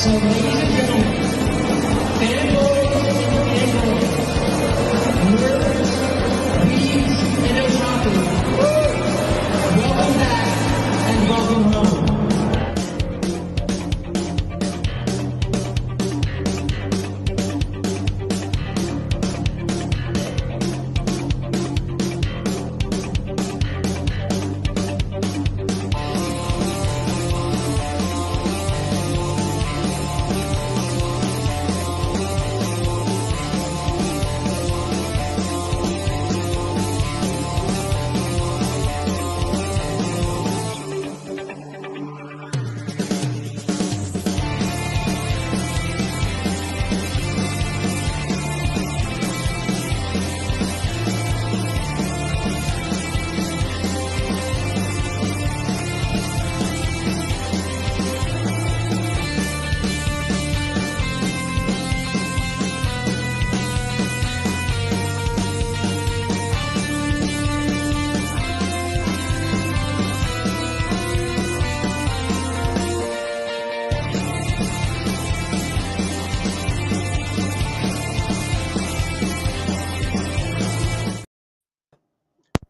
So, ladies and gentlemen, fanboys and girls, nerds, weebs, and otaku, welcome back and welcome home.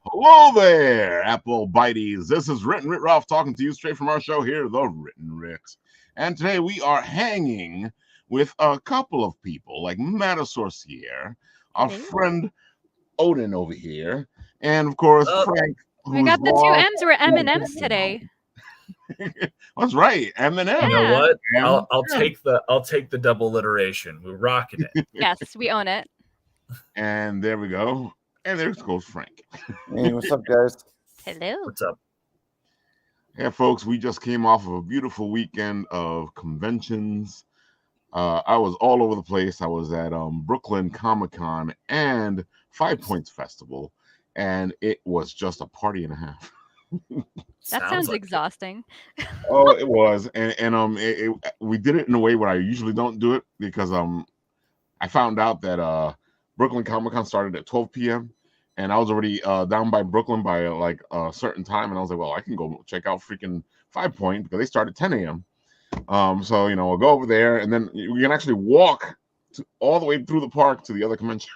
Hello there, Apple Bites. This is Writ Ralph talking to you straight from our show here, The Written Writ. And today we are hanging with a couple of people like Matta Sorcier, our friend Oden over here, and of course Frank. We got the two M's were M&M's today. That's right, M&M. You know what? M&M. I'll take the double alliteration. We're rocking it. Yes, we own it. And there we go. And there goes Frank. Hey, what's up, guys? Hello. What's up? Yeah, folks, we just came off of a beautiful weekend of conventions. I was all over the place. I was at Brooklyn Comic-Con and 5 Points Festival, and it was just a party and a half. That sounds like exhausting. Oh, it was, and we did it in a way where I usually don't do it because I found out that Brooklyn Comic-Con started at 12 p.m. and I was already down by Brooklyn by like a certain time, and I was like, well, I can go check out freaking 5 Point because they start at 10 a.m. So we'll go over there, and then we can actually walk all the way through the park to the other convention.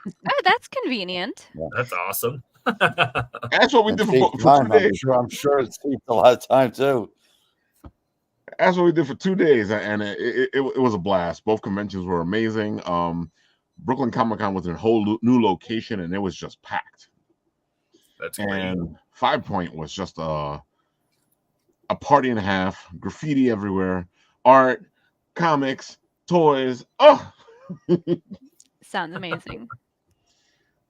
Oh, that's convenient. Yeah. That's awesome. That's what we did for 2 days. I'm sure it saves a lot of time too. That's what we did for 2 days, and it was a blast. Both conventions were amazing. Brooklyn Comic-Con was in a whole new location, and it was just packed. That's great. And 5 Point was just a party and a half, graffiti everywhere, art, comics, toys. Oh, Sounds amazing.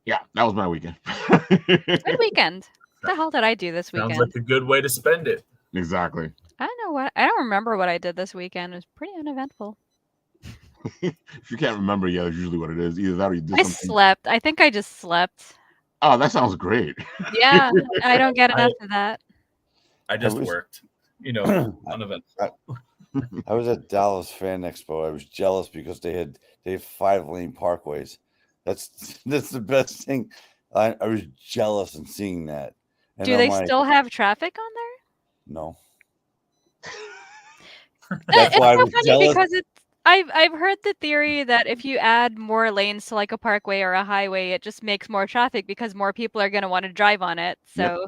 Yeah, that was my weekend. Good weekend. What the hell did I do this weekend? Sounds like a good way to spend it. Exactly. I don't know what. I don't remember what I did this weekend. It was pretty uneventful. If you can't remember, yeah, that's usually what it is. Either that or you did I something. slept. I think I just slept. Oh, that sounds great. Yeah, I don't get enough of that. I just worked. Uneventful. I was at Dallas Fan Expo. I was jealous because they have 5-lane parkways. That's the best thing. I was jealous in seeing that. And Do they still have traffic on there? No. It's so funny because I've heard the theory that if you add more lanes to like a parkway or a highway, it just makes more traffic because more people are going to want to drive on it. So,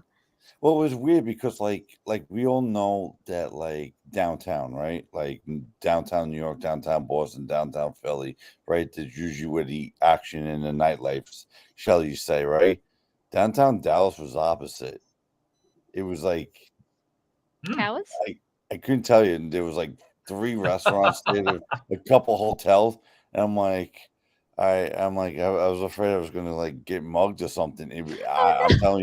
well, it was weird because like we all know that like downtown, right? Like downtown New York, downtown Boston, downtown Philly, right? That's usually where the action and the nightlife, shall you say, right? Downtown Dallas was opposite. It was like cows? I couldn't tell you. And there was like 3 restaurants, there, a couple hotels, and I'm like, I was afraid I was gonna like get mugged or something. I'm telling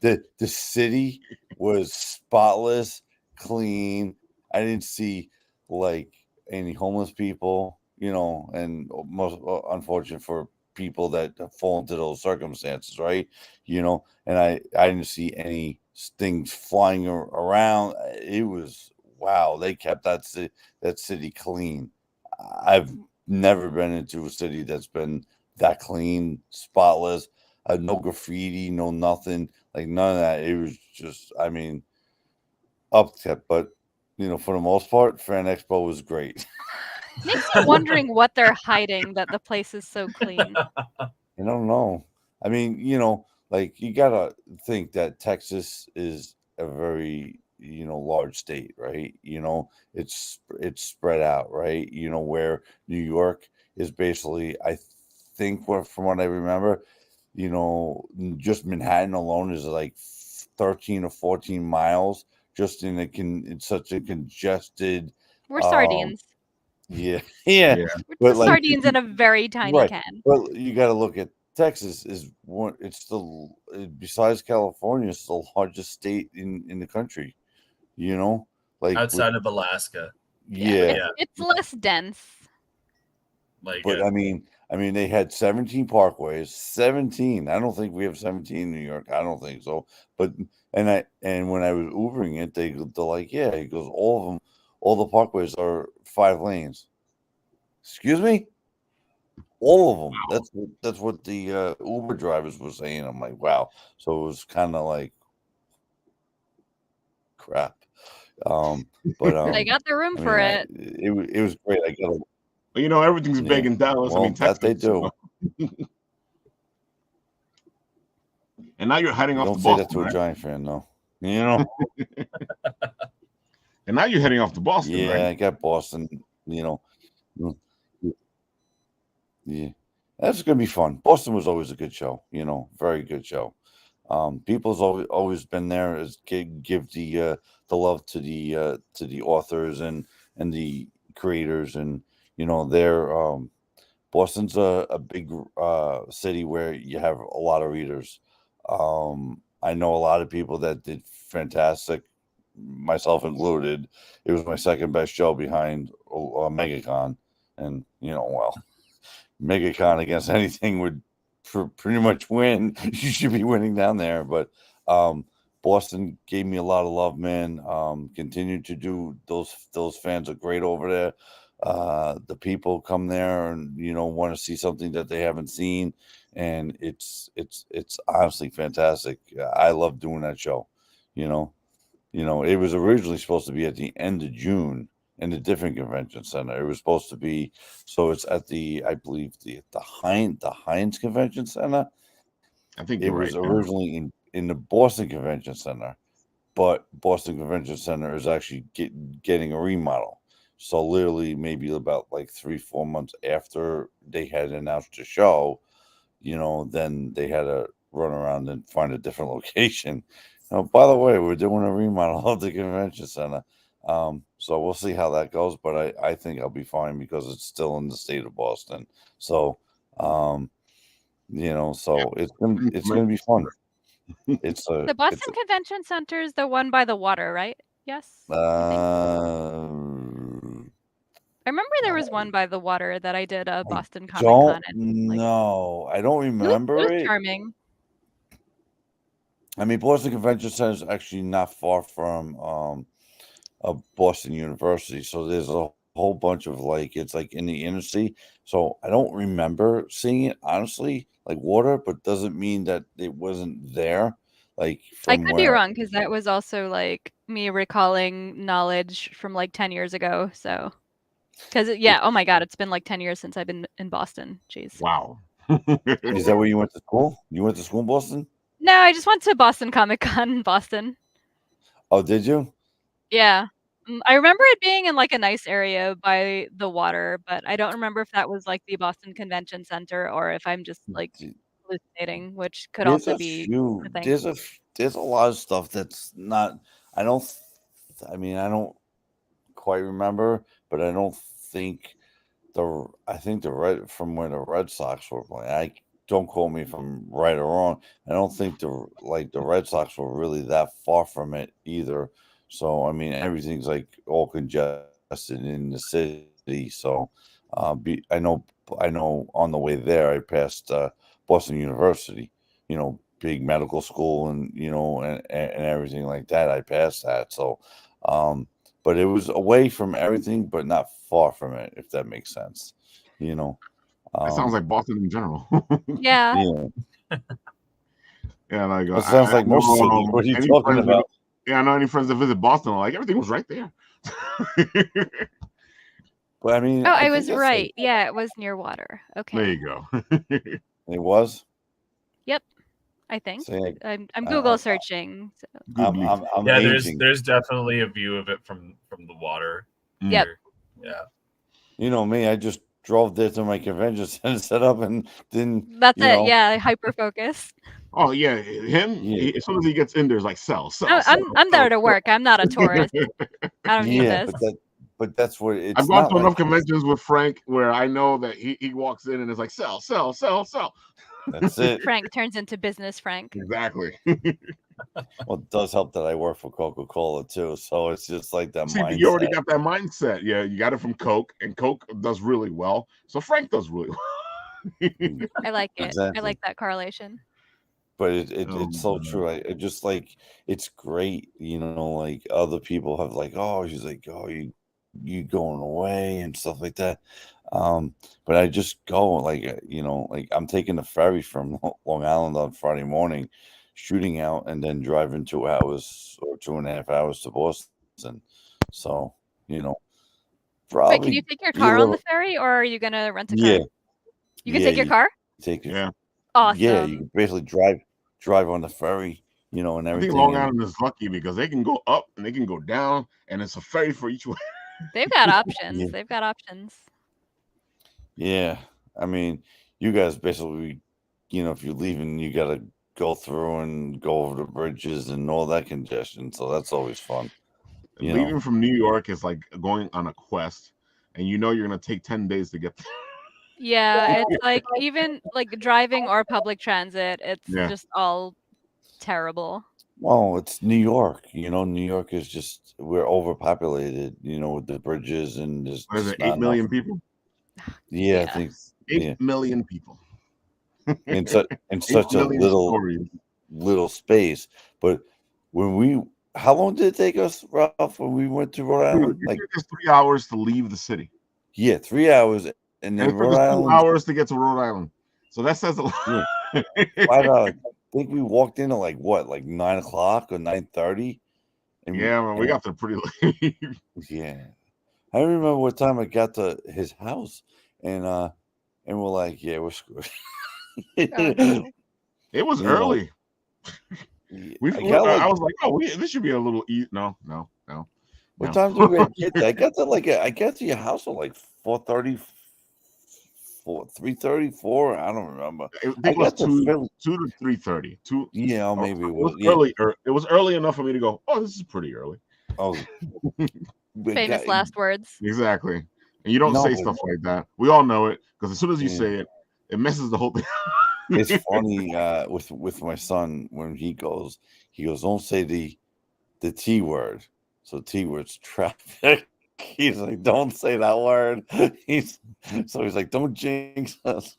you, the city was spotless, clean. I didn't see like any homeless people, and most unfortunate for people that fall into those circumstances, right? And I didn't see any things flying around. It was wow. They kept that city clean. I've never been into a city that's been that clean, spotless. No graffiti, no nothing, like none of that. It was just, upkept. But for the most part, Fan Expo was great. Makes me wondering what they're hiding that the place is so clean. I don't know. I mean, like you gotta think that Texas is a very large state, right? It's spread out, right? Where New York is basically, I think, from what I remember, just Manhattan alone is like 13 or 14 miles, just in such a congested. We're sardines. Yeah, Yeah. We're but just like sardines in a very tiny right, can. but you got to look at Texas is one. It's besides California, it's the largest state in the country. Like Outside of Alaska. yeah. It's less dense. Like, But I mean, they had 17 parkways. 17. I don't think we have 17 in New York. I don't think so. But and when I was Ubering it, they're like, yeah. He goes, all of them, all the parkways are 5 lanes. Excuse me. All of them. That's what the Uber drivers were saying. I'm like, wow. So it was kind of like crap. But They got the room for it. It was great. I got. But everything's big in Dallas. Well, Texas. that they do. And now you're heading off Don't to say Boston. that to right? a Giant fan, though. And now you're heading off to Boston, Yeah, right? I got Boston. Yeah, that's gonna be fun. Boston was always a good show. Very good show. People's always been there as give the love to the authors and the creators, and they're Boston's a big city where you have a lot of readers. I know a lot of people that did fantastic, myself included. It was my second best show behind MegaCon, and well, MegaCon against anything would pretty much win. You should be winning down there, but Boston gave me a lot of love, man. Continued to do those fans are great over there. The people come there and want to see something that they haven't seen, and it's honestly fantastic. I love doing that show. It was originally supposed to be at the end of June in a different convention center. It was supposed to be, so it's at I believe the Heinz Convention Center. I think it you're was right, yeah. originally in the Boston Convention Center, but Boston Convention Center is actually getting a remodel. So literally, maybe about like 3-4 months after they had announced the show, then they had to run around and find a different location. Now, by the way, we're doing a remodel of the convention center. So we'll see how that goes, but I think I'll be fine because it's still in the state of Boston. So, so it's gonna be fun. It's the Boston Convention Center is the one by the water, right? Yes. I remember there was one by the water that I did a Boston Comic Con. No, I don't remember it. Was charming. I mean, Boston Convention Center is actually not far from Boston University, so there's a whole bunch of it's like in the inner city. So I don't remember seeing it honestly, like water, but doesn't mean that it wasn't there. Like I could be wrong because that was also like me recalling knowledge from like 10 years ago. So, because oh my god, it's been like 10 years since I've been in Boston. Jeez. Wow. Is that where you went to school? You went to school in Boston? No, I just went to Boston Comic Con in Boston. Oh, did you? Yeah. I remember it being in like a nice area by the water, but I don't remember if that was like the Boston Convention Center or if I'm just like hallucinating, which could also be a thing. There's a lot of stuff that's not. I don't quite remember, but I don't think I think from where the Red Sox were playing. Don't quote me if I'm right or wrong. I don't think the Red Sox were really that far from it either. So I mean, everything's like all congested in the city. So I know on the way there, I passed Boston University. Big medical school, and and everything like that. I passed that. So, but it was away from everything, but not far from it. If that makes sense, That sounds like Boston in general. Yeah. Yeah, it sounds like most cities. What are you talking about? I know any friends that visit Boston are like, everything was right there. But I mean, Oh, I I think was that's right. Yeah, it was near water. There Okay. you go. it was. Yep. I think. Say, I'm Google I, searching. So. Good lead. I'm Yeah, aging. there's definitely a view of it from the water. Yep. Here. Yeah. You know me, I just drove there to my convention center, set up, and didn't. That's You it. know, Yeah, hyper focus. Oh yeah, him. Yeah. As soon as he gets in, there's like sell. I'm there to work. I'm not a tourist. I don't need Yeah, this. but that's what it's I've gone not to enough like. conventions with Frank where I know that he walks in and it's like sell. That's it. Frank turns into business Frank. Exactly. Well, it does help that I work for Coca-Cola too, so it's just like that See, mindset. you already got that mindset. Yeah, you got it from Coke, and Coke does really well. So Frank does really well. I like it. Exactly. I like that correlation. But Oh, it's so true. I just like it's great, you know. Like other people have like, oh, she's like, oh, you going away and stuff like that. But I just go like you know, like I'm taking the ferry from Long Island on Friday morning, shooting out, and then driving 2 hours or 2.5 hours to Boston. So you know, Wait, can you probably take your you car on live. the ferry, or are you gonna rent a car? Yeah, You can yeah, take your you car? take it. yeah. Awesome. Yeah, you can basically drive on the ferry, you know, and I think everything. Long And Island is lucky because they can go up and they can go down, and it's a ferry for each way. They've got options. yeah, They've got options. yeah. I mean, you guys basically, you know, if you're leaving, you got to go through and go over the bridges and all that congestion. So that's always fun. You Leaving know, from New York is like going on a quest, and you know you're gonna take 10 days to get there. Yeah, it's like even like driving or public transit, it's Yeah. just all terrible. well, it's New York. You know, New York is just we're overpopulated. You know, with the bridges and there's What is it? just 8 not million enough. people? Yeah, I Yeah. think 8 yeah, million people. in 8 such a million stories. little space. But how long did it take us, Ralph, when we went to Rhode Dude, Island? it Like, took us 3 hours to leave the city. yeah, 3 hours, and And then it took Rhode us 2 Island, hours to get to Rhode Island. So that says a lot. yeah, 5 hours. I think we walked in at like what, like 9 o'clock or 9:30, and Yeah, man, we and got there pretty late. yeah, I remember what time I got to his house, and we're like, yeah, we're screwed. Oh, no. It was You know, early. I got I like, was like, oh, this should be a little easy. No. what time did we get there? I got to your house at like 4:30, 3:34. I don't remember. I think I it was got to 2 Philly. to 3:30. Yeah, Oh, maybe it it was was. Yeah. early. It was early enough for me to go, oh, this is pretty early. Oh, we Famous got- last words. Exactly. And you don't No, say but- stuff like that. We all know it because as soon as you Yeah. say it, it messes the whole thing. It's funny with my son when he goes, don't say the T word. So T word's traffic. He's like, don't say that word. He's like, don't jinx us.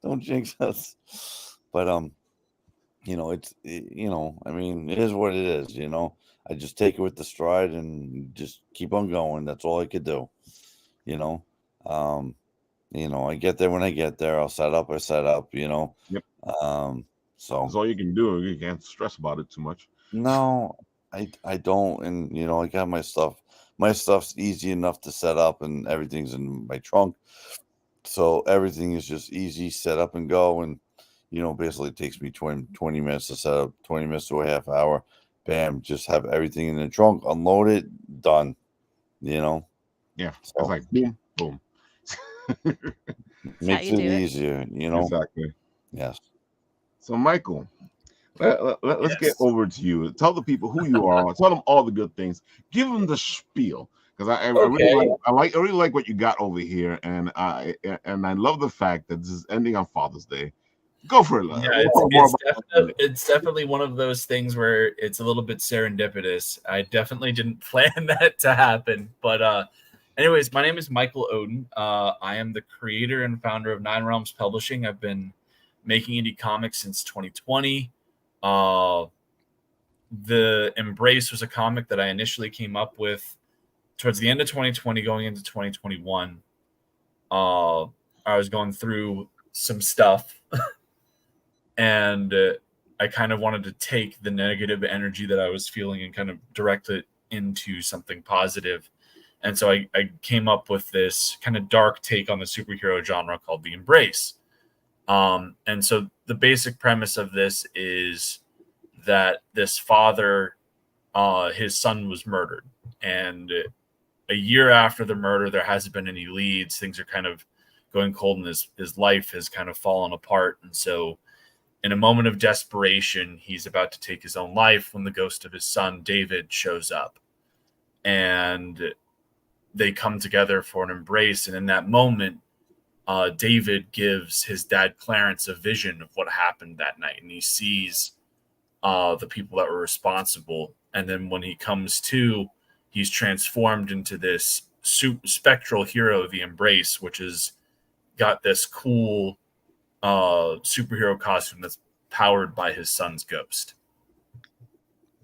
Don't jinx us. But you know, I mean, it is what it is, you know. I just take it with the stride and just keep on going. That's all I could do. You know. I get there when I get there. I'll set up, you know. Yep. So That's all you can do. You can't stress about it too much. no, I don't. And you know, I got my stuff. My stuff's easy enough to set up and everything's in my trunk. So everything is just easy, set up and go. And you know, basically it takes me 20 minutes to set up, 20 minutes to a half hour. Bam, just have everything in the trunk, unload it, done. You know? Yeah. So It's like boom, boom. makes you it do it. easier, you know. Exactly. Yes. So Michael, let's get Yes. over to you. Tell the people who you are. Tell them all the good things. Give them the spiel because I really like what you got over here, and I love the fact that this is ending on Father's Day. Go for it. Yeah, it's definitely one of those things where it's a little bit serendipitous. I definitely didn't plan that to happen. But anyways, my name is Michael Oden. I am the creator and founder of Nine Realms Publishing. I've been making indie comics since 2020. The Embrace was a comic that I initially came up with towards the end of 2020, going into 2021. I was going through some stuff. And I kind of wanted to take the negative energy that I was feeling and kind of direct it into something positive. And so I came up with this kind of dark take on the superhero genre called The Embrace. And so the basic premise of this is that this father, his son was murdered. And a year after the murder, there hasn't been any leads. Things are kind of going cold, and his life has kind of fallen apart. And so in a moment of desperation, he's about to take his own life when the ghost of his son, David, shows up. And they come together for an embrace. And in that moment, David gives his dad, Clarence, a vision of what happened that night. And he sees the people that were responsible. And then when he comes to, he's transformed into this spectral hero, the Embrace, which has got this cool superhero costume that's powered by his son's ghost.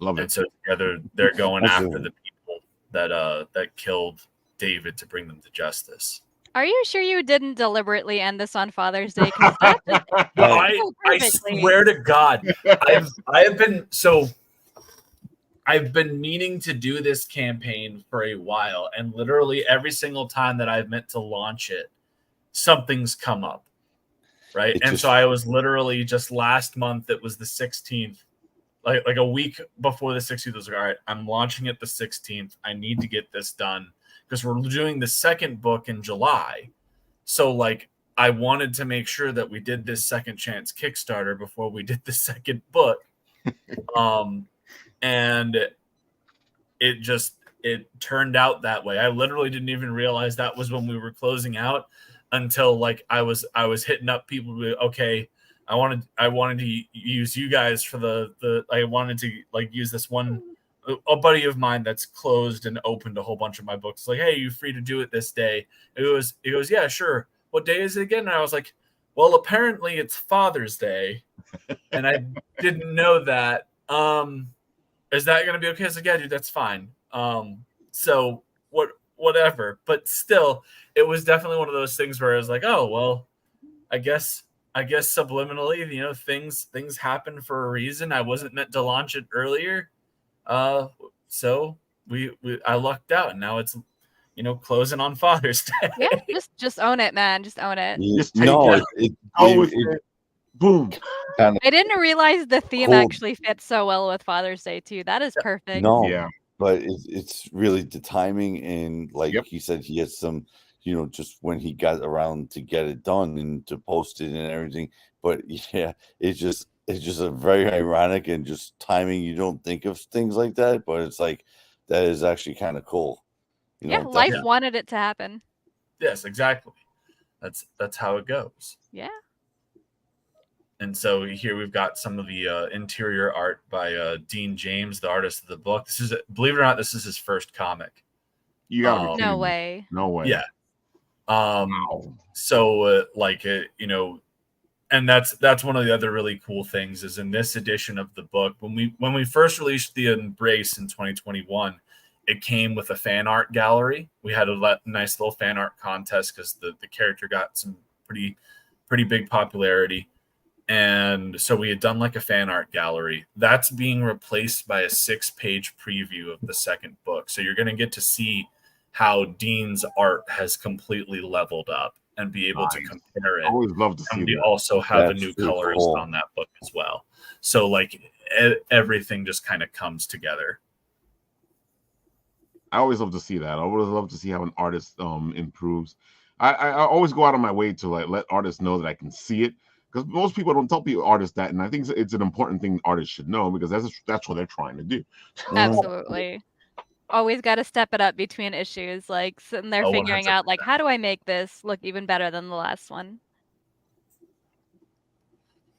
Love it. And so together they're going after the people that killed David to bring them to justice. Are you sure you didn't deliberately end this on Father's Day? Because that just I swear to God, I've been meaning to do this campaign for a while, and literally every single time that I've meant to launch it, something's come up, right? So I was literally just last month. It was the 16th, like a week before the 16th. I was like, all right, I'm launching it the 16th. I need to get this done because we're doing the second book in July. So like, I wanted to make sure that we did this Second Chance Kickstarter before we did the second book. And it turned out that way. I literally didn't even realize that was when we were closing out until like I was hitting up people with, okay, I wanted to use you guys for the I wanted to like use this one, a buddy of mine that's closed and opened a whole bunch of my books. Like, hey, you free to do it this day? He goes, yeah, sure. What day is it again? And I was like, well, apparently it's Father's Day. And I didn't know that. Is that going to be okay? I was like, yeah, dude, that's fine. So whatever. But still, it was definitely one of those things where I was like, oh, well, I guess subliminally, you know, things happen for a reason. I wasn't meant to launch it earlier. So I lucked out, and now it's, you know, closing on Father's Day. Yeah, just own it, man. Just own it. Boom. I didn't realize the theme actually fits so well with Father's Day too. That is perfect. No, yeah, but it's really the timing, and like he said, he had some, you know, just when he got around to get it done and to post it and everything. But yeah, it's just a very ironic and just timing. You don't think of things like that, but it's like that is actually kind of cool. You know, life wanted it to happen. Yes, exactly. That's how it goes. Yeah. And so here we've got some of the interior art by Dean James, the artist of the book. This is, believe it or not, this is his first comic. You gotta be no kidding way. Me. No way. Yeah. So you know, and that's one of the other really cool things is in this edition of the book, when we first released The Embrace in 2021, it came with a fan art gallery. We had a nice little fan art contest because the character got some pretty big popularity. And so we had done like a fan art gallery that's being replaced by a 6-page preview of the second book. So you're going to get to see how Dean's art has completely leveled up and be able to compare it. I always love to see and we that. also have That's a new really colorist cool. on that book as well. So like everything just kind of comes together. I always love to see that. I always love to see how an artist improves. I always go out of my way to like let artists know that I can see it, because most people don't tell artists that, and I think it's an important thing artists should know, because that's what they're trying to do. Absolutely. Always got to step it up between issues, like sitting there figuring out like, how do I make this look even better than the last one?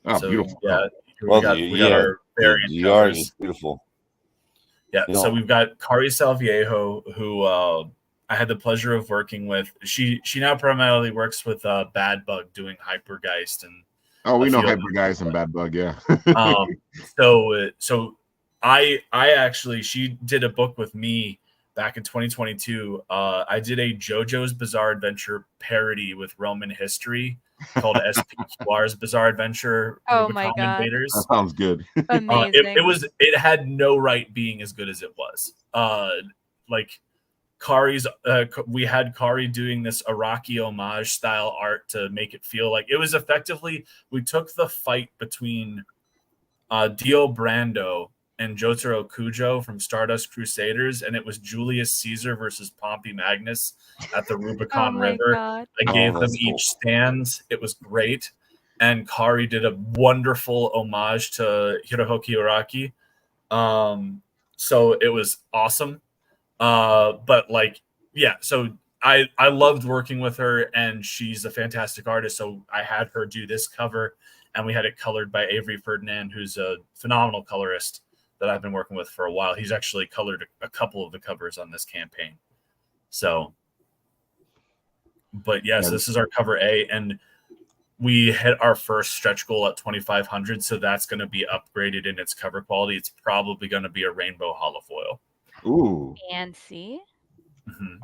Oh, So, beautiful. Yeah, Well, we got our variant the art covers. is beautiful. Yeah, Yeah. so we've got Kari Salviejo, who I had the pleasure of working with. She now primarily works with Bad Bug doing Hypergeist and. Oh, we know Hypergeist and Bad Bug, yeah. So I actually, she did a book with me back in 2022. I did a JoJo's Bizarre Adventure parody with Roman history called SPQR's Bizarre Adventure. Oh my God. That sounds good. Amazing. It had no right being as good as it was. Like Kari's we had Kari doing this Araki homage style art to make it feel like it was effectively, we took the fight between Dio Brando and Jotaro Kujo from Stardust Crusaders, and it was Julius Caesar versus Pompey Magnus at the Rubicon River. God. I gave them that's cool. each stands. It was great. And Kari did a wonderful homage to Hirohoki Araki. So it was awesome. But like, yeah, so I loved working with her, and she's a fantastic artist. So I had her do this cover, and we had it colored by Avery Ferdinand, who's a phenomenal colorist that I've been working with for a while. He's actually colored a couple of the covers on this campaign. So, but yes, this is our cover A, and we hit our first stretch goal at 2,500. So that's going to be upgraded in its cover quality. It's probably going to be a rainbow holofoil. Ooh, Fancy.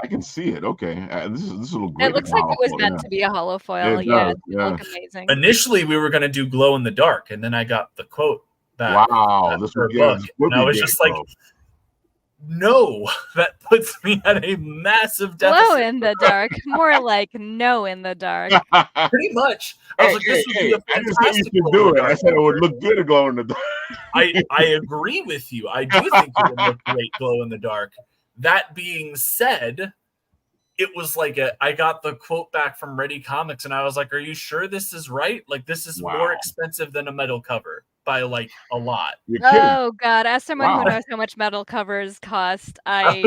I can see it. Okay, this will look great. It looks like it was meant to be a holofoil. Yeah, it look amazing. Initially, we were going to do glow in the dark, and then I got the quote back. Wow, this book, would and I was just like, no, that puts me at a massive deficit. Glow in the dark, more like no in the dark. Pretty much. I was like, this would be a I just said you fantastic should do it. I said it would look good to glow in the dark. I agree with you. I do think it would look great glow in the dark. That being said, it was like I got the quote back from Ready Comics, and I was like, are you sure this is right? Like, this is more expensive than a metal cover by like a lot. Oh God! As someone who knows how much metal covers cost, I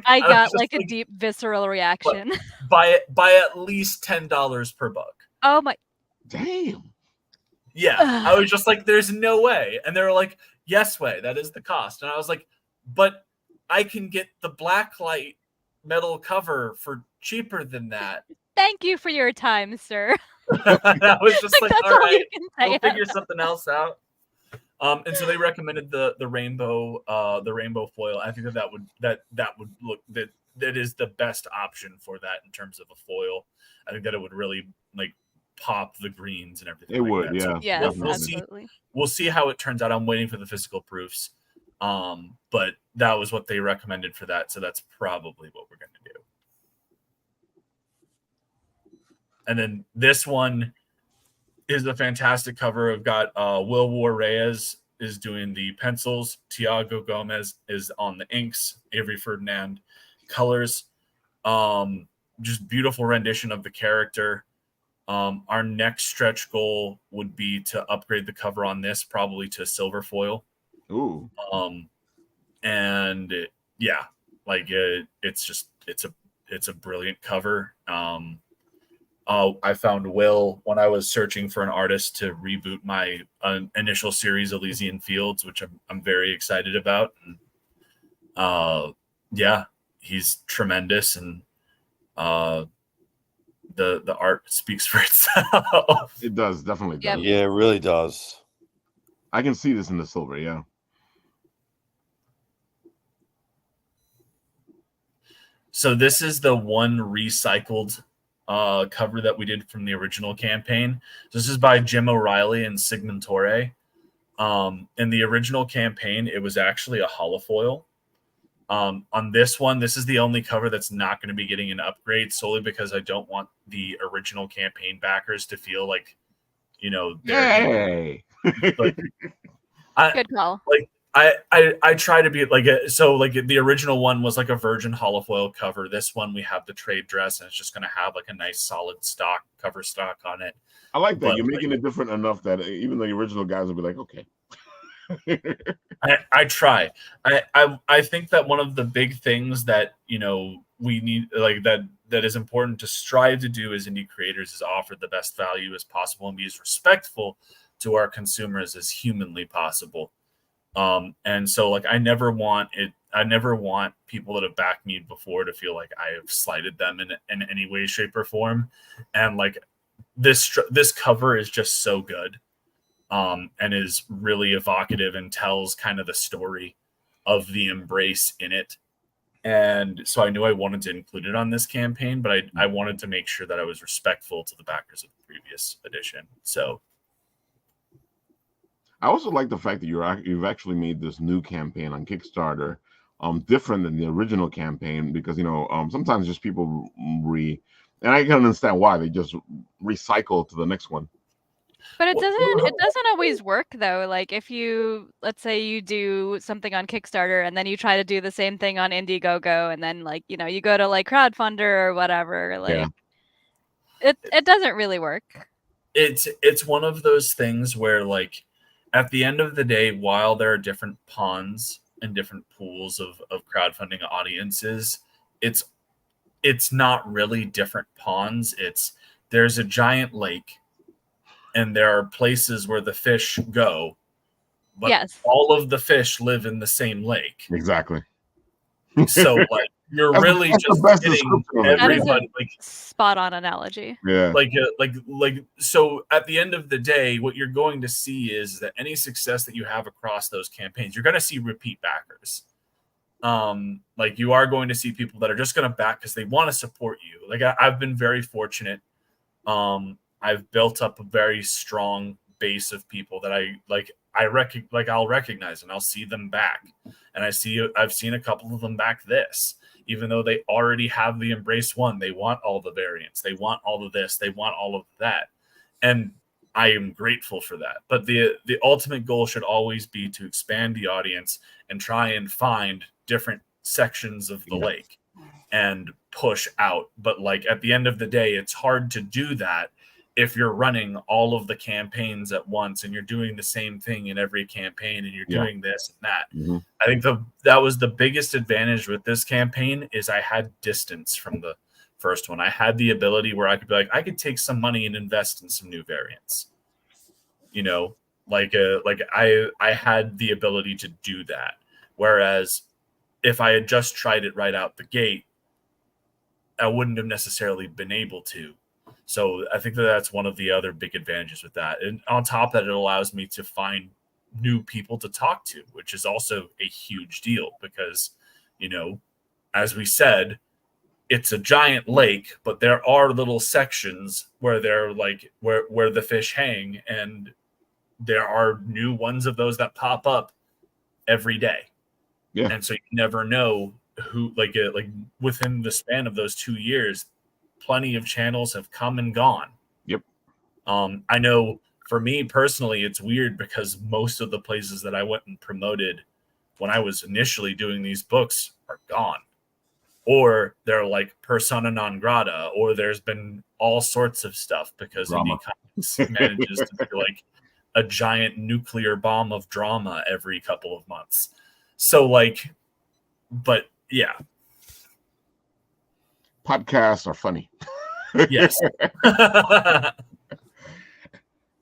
got like a deep visceral reaction. By at least $10 per book. Oh my! Damn. Yeah, I was just like, there's no way, and they were like, yes way, that is the cost, and I was like, but I can get the blacklight metal cover for cheaper than that. Thank you for your time, sir. I was just like all right, we'll figure that. something else out. And so they recommended the rainbow foil. I think that would look that is the best option for that in terms of a foil. I think that it would really like pop the greens and everything. It like would, that. yeah. So Yes, absolutely. We'll see how it turns out. I'm waiting for the physical proofs. But that was what they recommended for that, so that's probably what we're going to do. And then this one is a fantastic cover. I've got Will War Reyes is doing the pencils. Tiago Gomez is on the inks. Avery Ferdinand colors. Just beautiful rendition of the character. Our next stretch goal would be to upgrade the cover on this, probably to silver foil. Ooh. And yeah, like it's a brilliant cover. I found Will when I was searching for an artist to reboot my initial series, Elysian Fields, which I'm very excited about. And, yeah, he's tremendous, and the art speaks for itself. It does, definitely does. Yeah, it really does. I can see this in the silver, yeah. So this is the one recycled cover that we did from the original campaign. This is by Jim O'Reilly and Sigmund Torre. In the original campaign, it was actually a holofoil. On this one, this is the only cover that's not going to be getting an upgrade, solely because I don't want the original campaign backers to feel like, Yay! Good call. Like I try to be like so like the original one was like a virgin holofoil cover. This one we have the trade dress, and it's just going to have like a nice solid cover stock on it. I like that. But, you're making it different enough that even the original guys will be like, okay. I try. I think that one of the big things that we need, like that is important to strive to do as indie creators, is offer the best value as possible and be as respectful to our consumers as humanly possible. And so like I never want people that have backed me before to feel like I have slighted them in any way, shape, or form. And like this cover is just so good. And is really evocative and tells kind of the story of the Embrace in it. And so I knew I wanted to include it on this campaign, but I wanted to make sure that I was respectful to the backers of the previous edition. So I also like the fact that you've actually made this new campaign on Kickstarter different than the original campaign, because sometimes just people and I can understand why they just recycle to the next one. But it doesn't always work though. Like if let's say you do something on Kickstarter and then you try to do the same thing on Indiegogo, and then you go to like crowdfunder or whatever, like it doesn't really work. It's one of those things where, like, at the end of the day, while there are different ponds and different pools of crowdfunding audiences, it's not really different ponds. There's a giant lake, and there are places where the fish go, but yes, all of the fish live in the same lake. Exactly. So like you're really just getting everybody, like, spot on analogy. Yeah. Like so at the end of the day, what you're going to see is that any success that you have across those campaigns, you're going to see repeat backers. Like you are going to see people that are just going to back because they want to support you. Like I've been very fortunate. I've built up a very strong base of people that I'll recognize, and I'll see them back. And I've seen a couple of them back this, even though they already have the Embrace one. They want all the variants. They want all of this. They want all of that. And I am grateful for that. But the ultimate goal should always be to expand the audience and try and find different sections of the lake and push out. But like at the end of the day, it's hard to do that if you're running all of the campaigns at once and you're doing the same thing in every campaign and you're doing this and that. Mm-hmm. I think that was the biggest advantage with this campaign is I had distance from the first one. I had the ability where I could be like, I could take some money and invest in some new variants. I had the ability to do that. Whereas if I had just tried it right out the gate, I wouldn't have necessarily been able to. So I think that's one of the other big advantages with that. And on top of that, it allows me to find new people to talk to, which is also a huge deal because, as we said, it's a giant lake, but there are little sections where they're like where the fish hang, and there are new ones of those that pop up every day. Yeah. And so you never know who, like within the span of those 2 years, plenty of channels have come and gone. Yep. I know for me personally, it's weird because most of the places that I went and promoted when I was initially doing these books are gone. Or they're like persona non grata, or there's been all sorts of stuff because Indie Comics manages to be like a giant nuclear bomb of drama every couple of months. So but yeah. Podcasts are funny. Yes.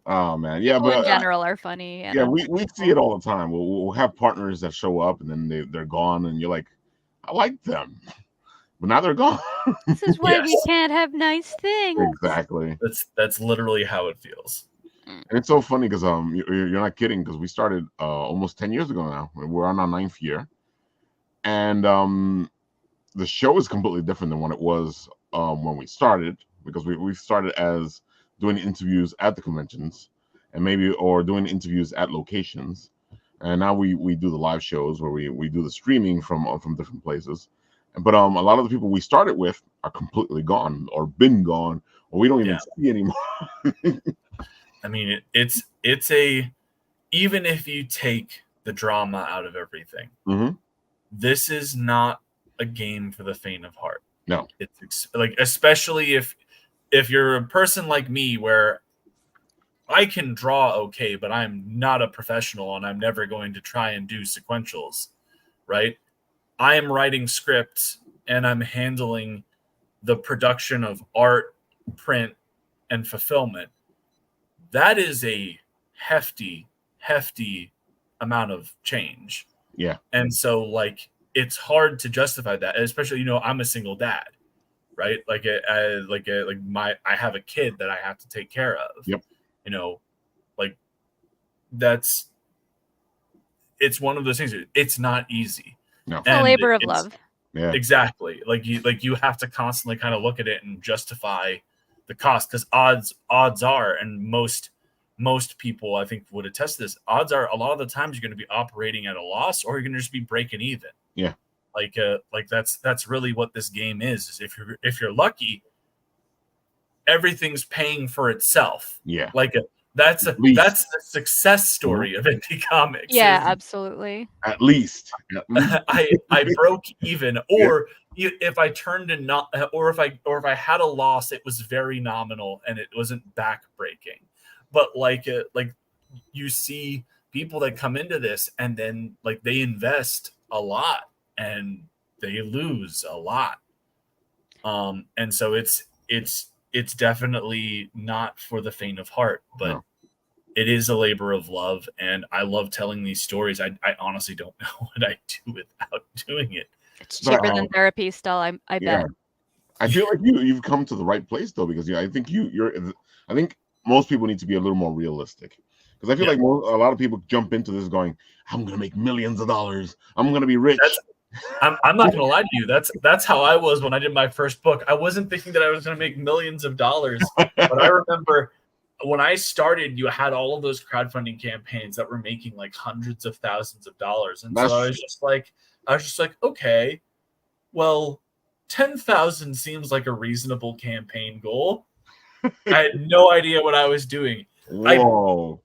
Oh man, yeah, People but in general are funny. Yeah, we see it all the time. We'll have partners that show up and then they're gone, and you're like, I like them, but now they're gone. This is why we can't have nice things. Exactly. That's literally how it feels. And it's so funny because you're not kidding, because we started almost 10 years ago now. We're on our 9th year, and the show is completely different than what it was when we started, because we started as doing interviews at the conventions or doing interviews at locations, and now we do the live shows where we do the streaming from different places. But a lot of the people we started with are completely gone or been gone, or we don't even see anymore. I mean, it's even if you take the drama out of everything, this is not a game for the faint of heart. No, it's like, especially if you're a person like me where I can draw okay, but I'm not a professional and I'm never going to try and do sequentials, right? I am writing scripts and I'm handling the production of art, print, and fulfillment. That is a hefty amount of change. Yeah. And so like, it's hard to justify that, especially, I'm a single dad, right? I have a kid that I have to take care of. Yep. It's one of those things. It's not easy. No. It's a labor of love. Yeah. Exactly. You have to constantly kind of look at it and justify the cost, because odds are, and most people I think would attest to this, odds are a lot of the times you're going to be operating at a loss, or you're going to just be breaking even. Yeah. Like that's really what this game is if you're lucky, everything's paying for itself. Yeah. That's the success story of indie comics. Yeah, absolutely. At least. I broke even, or if I turned in not, or if I had a loss, it was very nominal and it wasn't backbreaking. But like you see people that come into this and then like they invest a lot and they lose a lot. And so it's definitely not for the faint of heart, but it is a labor of love. And I love telling these stories. I honestly don't know what I do without doing it. It's cheaper than therapy still, I bet. I feel like you've come to the right place though, because I think I think most people need to be a little more realistic. Because I feel like a lot of people jump into this going, I'm going to make millions of dollars. I'm going to be rich. I'm not going to lie to you. That's how I was when I did my first book. I wasn't thinking that I was going to make millions of dollars. But I remember when I started, you had all of those crowdfunding campaigns that were making like hundreds of thousands of dollars. And so I was just like, okay, well, 10,000 seems like a reasonable campaign goal. I had no idea what I was doing. Whoa.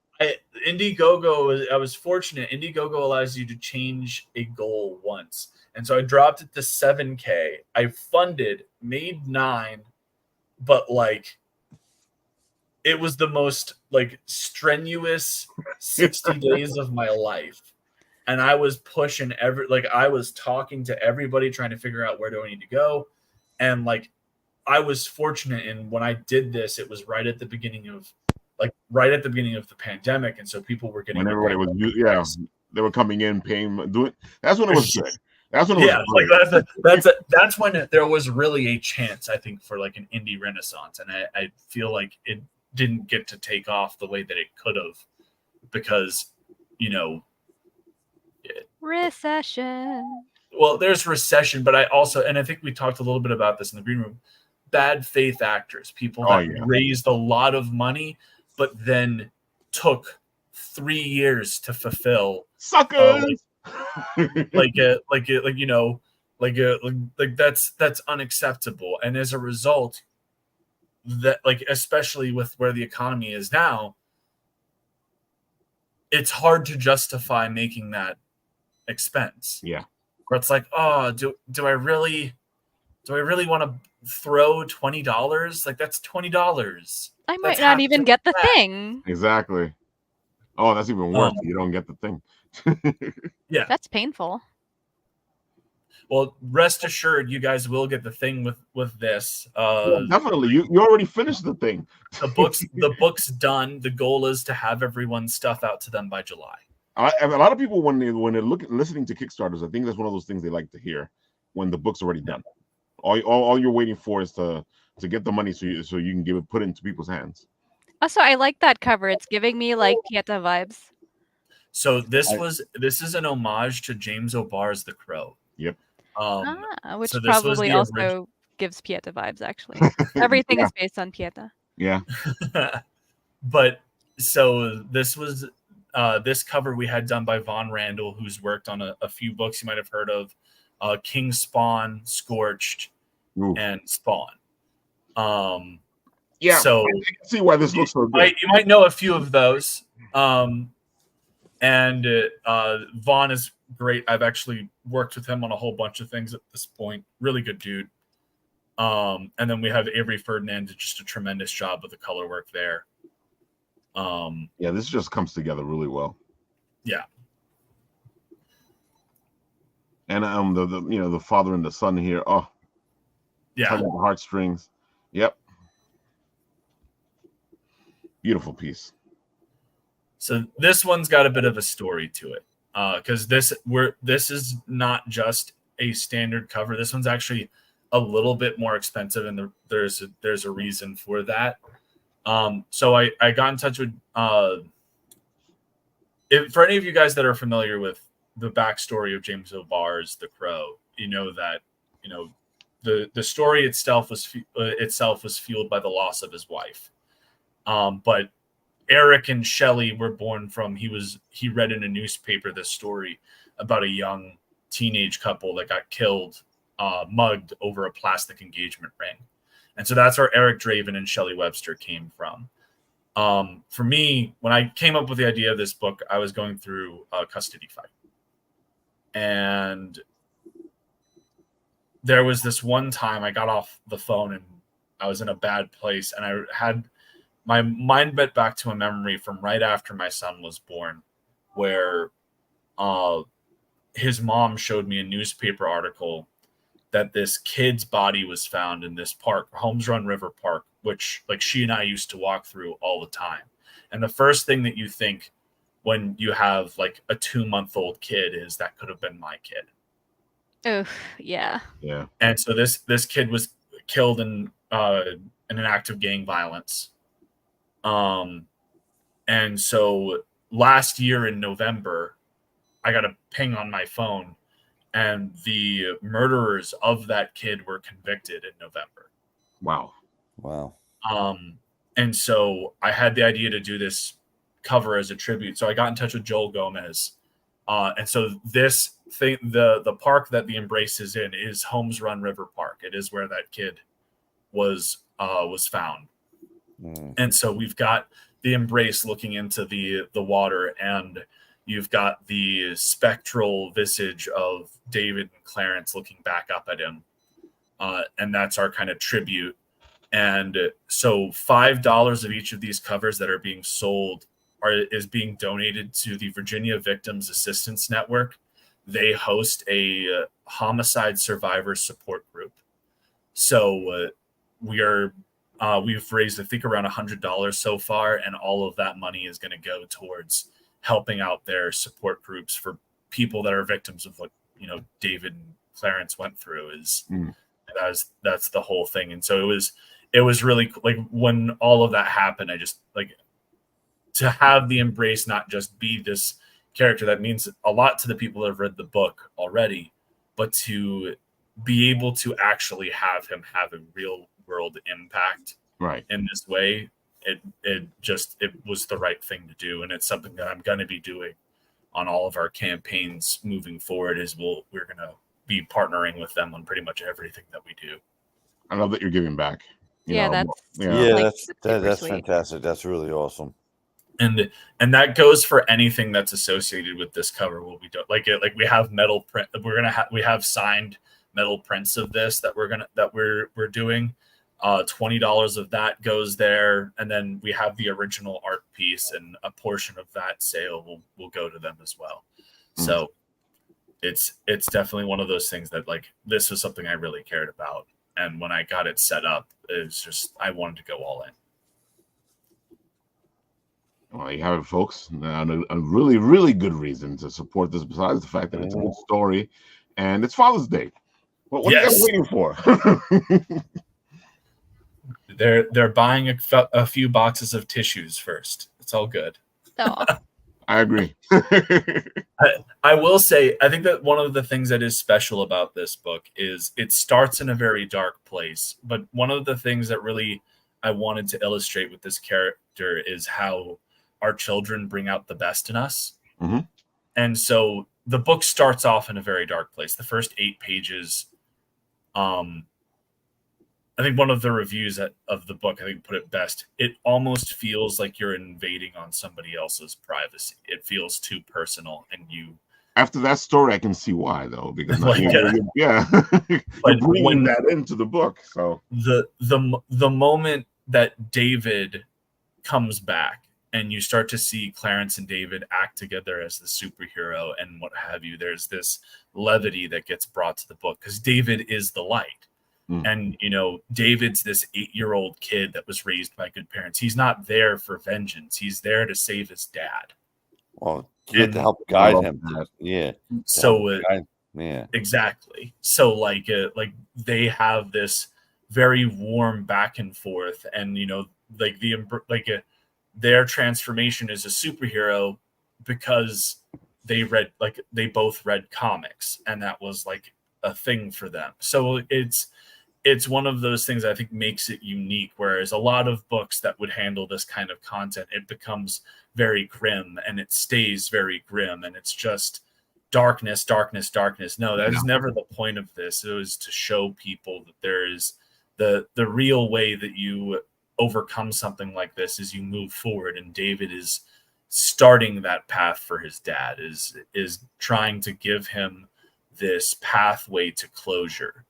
Indiegogo, I was fortunate. Indiegogo allows you to change a goal once. And so I dropped it to 7K. I funded, made 9, but like it was the most like strenuous 60 days of my life. And I was pushing I was talking to everybody, trying to figure out where do I need to go. And like I was fortunate in when I did this, it was right at the beginning of the pandemic, and so people were getting. When everybody was, they were coming in, paying, doing. That's when it was good. That's when it was like that's when there was really a chance, I think, for like an indie renaissance, and I feel like it didn't get to take off the way that it could have, because recession. Well, there's recession, but I think we talked a little bit about this in the green room. Bad faith actors, people that raised a lot of money, but then took 3 years to fulfill. Suckers. That's unacceptable. And as a result, that especially with where the economy is now, it's hard to justify making that expense. Yeah. Where it's like, oh, do I really want to throw $20? Like that's $20. I might not even get the thing. Exactly. Oh, that's even worse. You don't get the thing. Yeah. That's painful. Well, rest assured, you guys will get the thing with this. Definitely. You already finished the thing. The book's done. The goal is to have everyone's stuff out to them by July. A lot of people, when they're listening to Kickstarters, I think that's one of those things they like to hear when the book's already done. All you're waiting for is to get the money so you can put it into people's hands. Also, I like that cover. It's giving me like Pieta vibes. So this is an homage to James O'Barr's The Crow. Yep. Which probably also gives Pieta vibes, actually. Everything is based on Pieta. Yeah. But so this was this cover we had done by Von Randall, who's worked on a few books you might have heard of, King Spawn, Scorched, and Spawn. Yeah, so I can see why this looks so good. You might know a few of those. And Vaughn is great. I've actually worked with him on a whole bunch of things at this point. Really good dude. And then we have Avery Ferdinand, did just a tremendous job with the color work there. Yeah, this just comes together really well. Yeah. And the father and the son here. Oh, yeah, tugging the heartstrings. Yep. Beautiful piece. So this one's got a bit of a story to it, because this is not just a standard cover. This one's actually a little bit more expensive, and there's a reason for that. So I got in touch with for any of you guys that are familiar with the backstory of James O'Barr's The Crow, you know that the story itself was fueled by the loss of his wife, but Eric and Shelley were born from he read in a newspaper this story about a young teenage couple that got killed, mugged over a plastic engagement ring. And so that's where Eric Draven and Shelley Webster came from. For me, when I came up with the idea of this book, I was going through a custody fight. And there was this one time I got off the phone and I was in a bad place, and I had my mind went back to a memory from right after my son was born, where his mom showed me a newspaper article that this kid's body was found in this park, Holmes Run River Park, which like she and I used to walk through all the time. And the first thing that you think when you have like a 2-month-old kid is that could have been my kid. Oh, yeah. Yeah. And so this kid was killed in an act of gang violence. And so last year in November, I got a ping on my phone, and the murderers of that kid were convicted in November. Wow. And so I had the idea to do this cover as a tribute. So I got in touch with Joel Gomez. And so this thing, the park that the Embrace is in is Holmes Run River Park. It is where that kid was found. And so we've got the Embrace looking into the water, and you've got the spectral visage of David and Clarence looking back up at him. And that's our kind of tribute. And so $5 of each of these covers that are being sold is being donated to the Virginia Victims Assistance Network. They host a homicide survivor support group. So we've raised, I think, around $100 so far, and all of that money is going to go towards helping out their support groups for people that are victims of what David and Clarence went through. That's the whole thing. And so it was really like when all of that happened, I just like to have the Embrace not just be this character that means a lot to the people that have read the book already, but to be able to actually have him have a real world impact in this way. It was the right thing to do. And it's something that I'm going to be doing on all of our campaigns moving forward. We're going to be partnering with them on pretty much everything that we do. I love that you're giving back. That's fantastic. That's really awesome. And that goes for anything that's associated with this cover. What we do, like we have metal print. We have signed metal prints of this that we're doing. $20 of that goes there, and then we have the original art piece, and a portion of that sale will go to them as well. So it's definitely one of those things that like this was something I really cared about, and when I got it set up, it's just I wanted to go all in. Well, you have it, folks. A really, really good reason to support this, besides the fact that it's a good story, and it's Father's Day. What are you guys waiting for? They're buying a few boxes of tissues first. It's all good. Oh. I agree. I will say, I think that one of the things that is special about this book is it starts in a very dark place. But one of the things that really I wanted to illustrate with this character is how our children bring out the best in us. Mm-hmm. And so the book starts off in a very dark place. The first 8 pages, I think one of the reviews of the book, I think, put it best. It almost feels like you're invading on somebody else's privacy. It feels too personal, and you. After that story, I can see why, though, because you're bringing that into the book. So the moment that David comes back, and you start to see Clarence and David act together as the superhero and what have you, there's this levity that gets brought to the book because David is the light. And, David's this 8-year-old kid that was raised by good parents. He's not there for vengeance. He's there to save his dad. Well, to help guide him. Yeah. So, exactly. So, they have this very warm back and forth. And, their transformation as a superhero because they both read comics. And that was a thing for them. So it's one of those things I think makes it unique, whereas a lot of books that would handle this kind of content, it becomes very grim and it stays very grim. And it's just darkness. No, that is never the point of this. It was to show people that there is the real way that you overcome something like this is you move forward. And David is starting that path for his dad, is trying to give him this pathway to closure.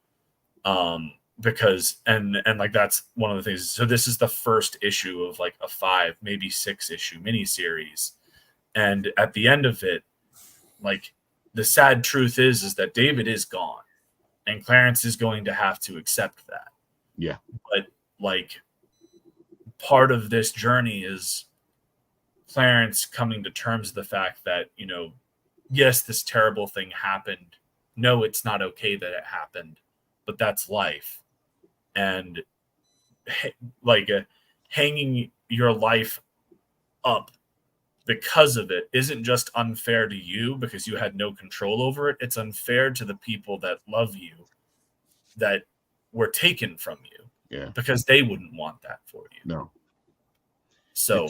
Because and like that's one of the things. So this is the first issue of like a 5, maybe 6 issue miniseries. And at the end of it, like the sad truth is that David is gone and Clarence is going to have to accept that. Yeah. But like part of this journey is Clarence coming to terms with the fact that, you know, yes, this terrible thing happened. No, it's not okay that it happened, but that's life. And like hanging your life up because of it isn't just unfair to you because you had no control over it. It's unfair to the people that love you that were taken from you. Yeah. Because they wouldn't want that for you. No. So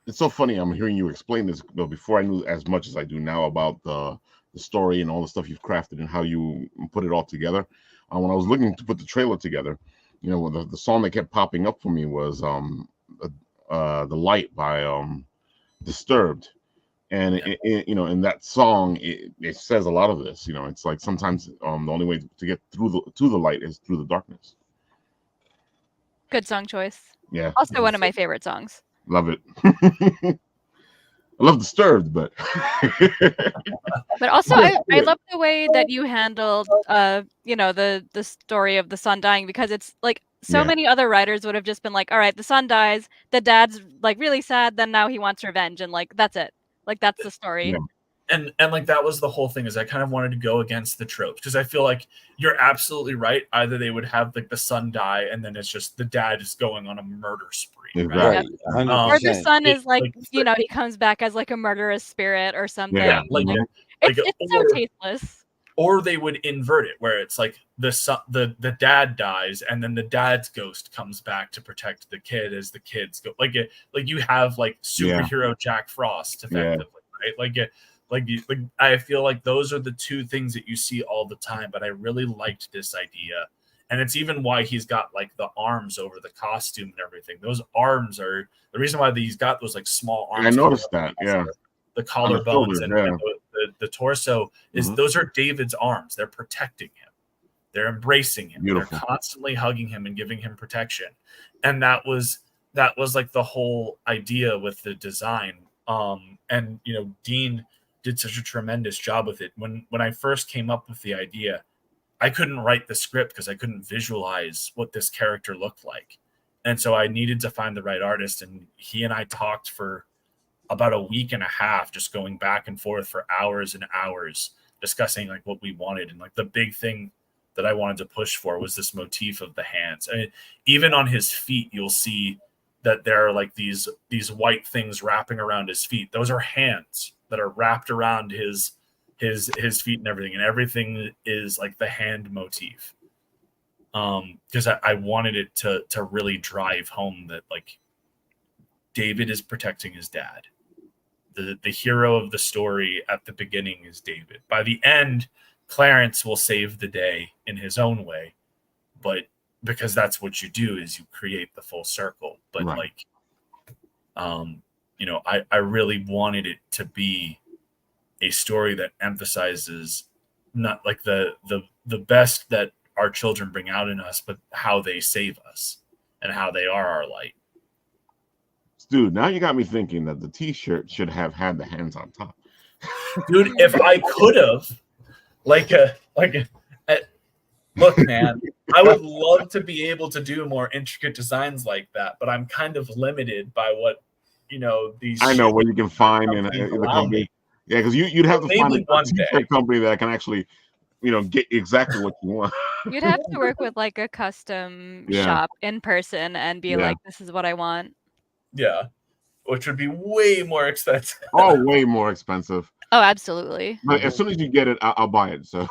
it's so funny. I'm hearing you explain this, but before I knew as much as I do now about the story and all the stuff you've crafted and how you put it all together. When I was looking to put the trailer together, you know, the song that kept popping up for me was The Light by Disturbed. And it, you know, in that song, it says a lot of this. You know, it's like sometimes the only way to get through to the light is through the darkness. Good song choice. Yeah. Also one of my favorite songs. Love it. I love Disturbed, but but also I love the way that you handled you know, the story of the son dying, because it's like so many other writers would have just been like, all right, the son dies, the dad's like really sad, then now he wants revenge, and like that's it. Like that's the story. Yeah. And like that was the whole thing, is I kind of wanted to go against the tropes, because I feel like you're absolutely right. Either they would have like the son die and then it's just the dad is going on a murder spree, right? Or the son is like, you know, he comes back as like a murderous spirit or something. Yeah, like, it's so tasteless. Or they would invert it, where it's like the dad dies and then the dad's ghost comes back to protect the kid as the kids go. Like you have like superhero Jack Frost effectively, right? Like I feel like those are the two things that you see all the time, but I really liked this idea. And it's even why he's got like the arms over the costume and everything. Those arms are the reason why he's got those like small arms. I noticed that, yeah. The collarbones and the torso is those are David's arms. They're protecting him. They're embracing him. Beautiful. They're constantly hugging him and giving him protection. And that was like the whole idea with the design. And you know, Dean did such a tremendous job with it. When I first came up with the idea, I couldn't write the script because I couldn't visualize what this character looked like. And so I needed to find the right artist. And he and I talked for about a week and a half, just going back and forth for hours and hours, discussing like what we wanted. And like the big thing that I wanted to push for was this motif of the hands. I mean, even on his feet, you'll see that there are like these white things wrapping around his feet. Those are hands that are wrapped around his feet and everything is like the hand motif. Because I wanted it to really drive home that like David is protecting his dad. The hero of the story at the beginning is David. By the end, Clarence will save the day in his own way, but because that's what you do, is you create the full circle. But like, you know, I really wanted it to be a story that emphasizes not like the best that our children bring out in us, but how they save us and how they are our light. Dude, now you got me thinking that the t-shirt should have had the hands on top. Dude, if I could have, look, man, I would love to be able to do more intricate designs like that, but I'm kind of limited by what, you know, these. I know what you can find in the company. Yeah, because you'd have to find a t-shirt company that can actually, you know, get exactly what you want. You'd have to work with like a custom shop in person and be like, this is what I want. Yeah, which would be way more expensive. Oh, way more expensive. Oh, absolutely. But as soon as you get it, I'll buy it. So,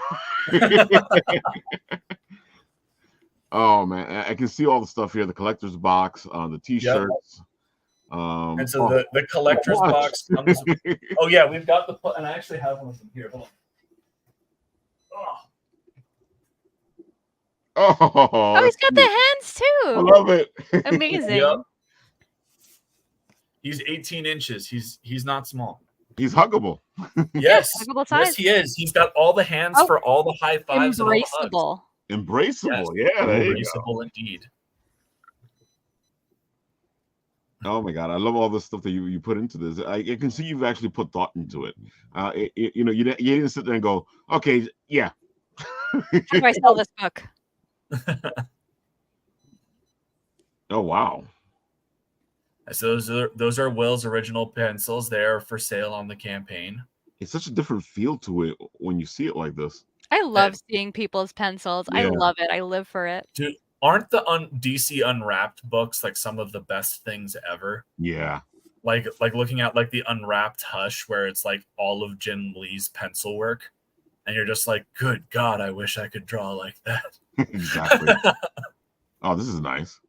oh man, I can see all the stuff here: the collector's box, the t-shirts. Yep. And so the collector's box comes. Oh yeah, we've got and I actually have one of them here. Hold on. Oh, he's got the hands I too. love it. Amazing. Yep. He's 18 inches. He's not small. He's huggable. Yes. Huggable size. Yes, he is. He's got all the hands for all the high fives and all the hugs. Embraceable. Embraceable. Yes. Yeah, there you go. Embraceable indeed. Oh my God, I love all the stuff that you put into this. I can see you've actually put thought into it. You know, you didn't sit there and go, okay, yeah. How do I sell this book? Oh wow. So those are Will's original pencils. They are for sale on the campaign. It's such a different feel to it when you see it like this. I love seeing people's pencils. Yeah. I love it. I live for it. Dude, aren't the DC Unwrapped books like some of the best things ever? Yeah. Like looking at like the Unwrapped Hush, where it's like all of Jim Lee's pencil work, and you're just like, good God, I wish I could draw like that. Exactly. Oh, this is nice.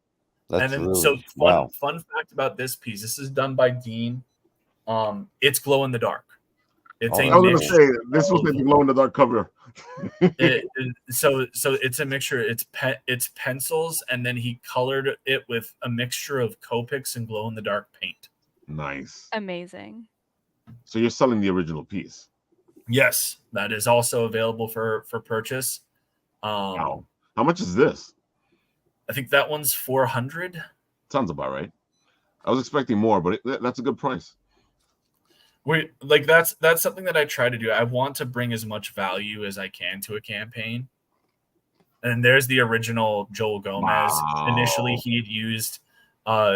That's and then really, fun fact about this piece. This is done by Dean. It's glow in the dark. It's I was gonna say this was the glow in the dark cover. So it's a mixture. It's pencils, and then he colored it with a mixture of Copics and glow in the dark paint. Nice. Amazing. So you're selling the original piece. Yes, that is also available for purchase. Wow. How much is this? I think that one's $400. Sounds about right. I was expecting more, but that's a good price. That's something that I try to do. I want to bring as much value as I can to a campaign. And there's the original Joel Gomez. Wow. Initially, he had used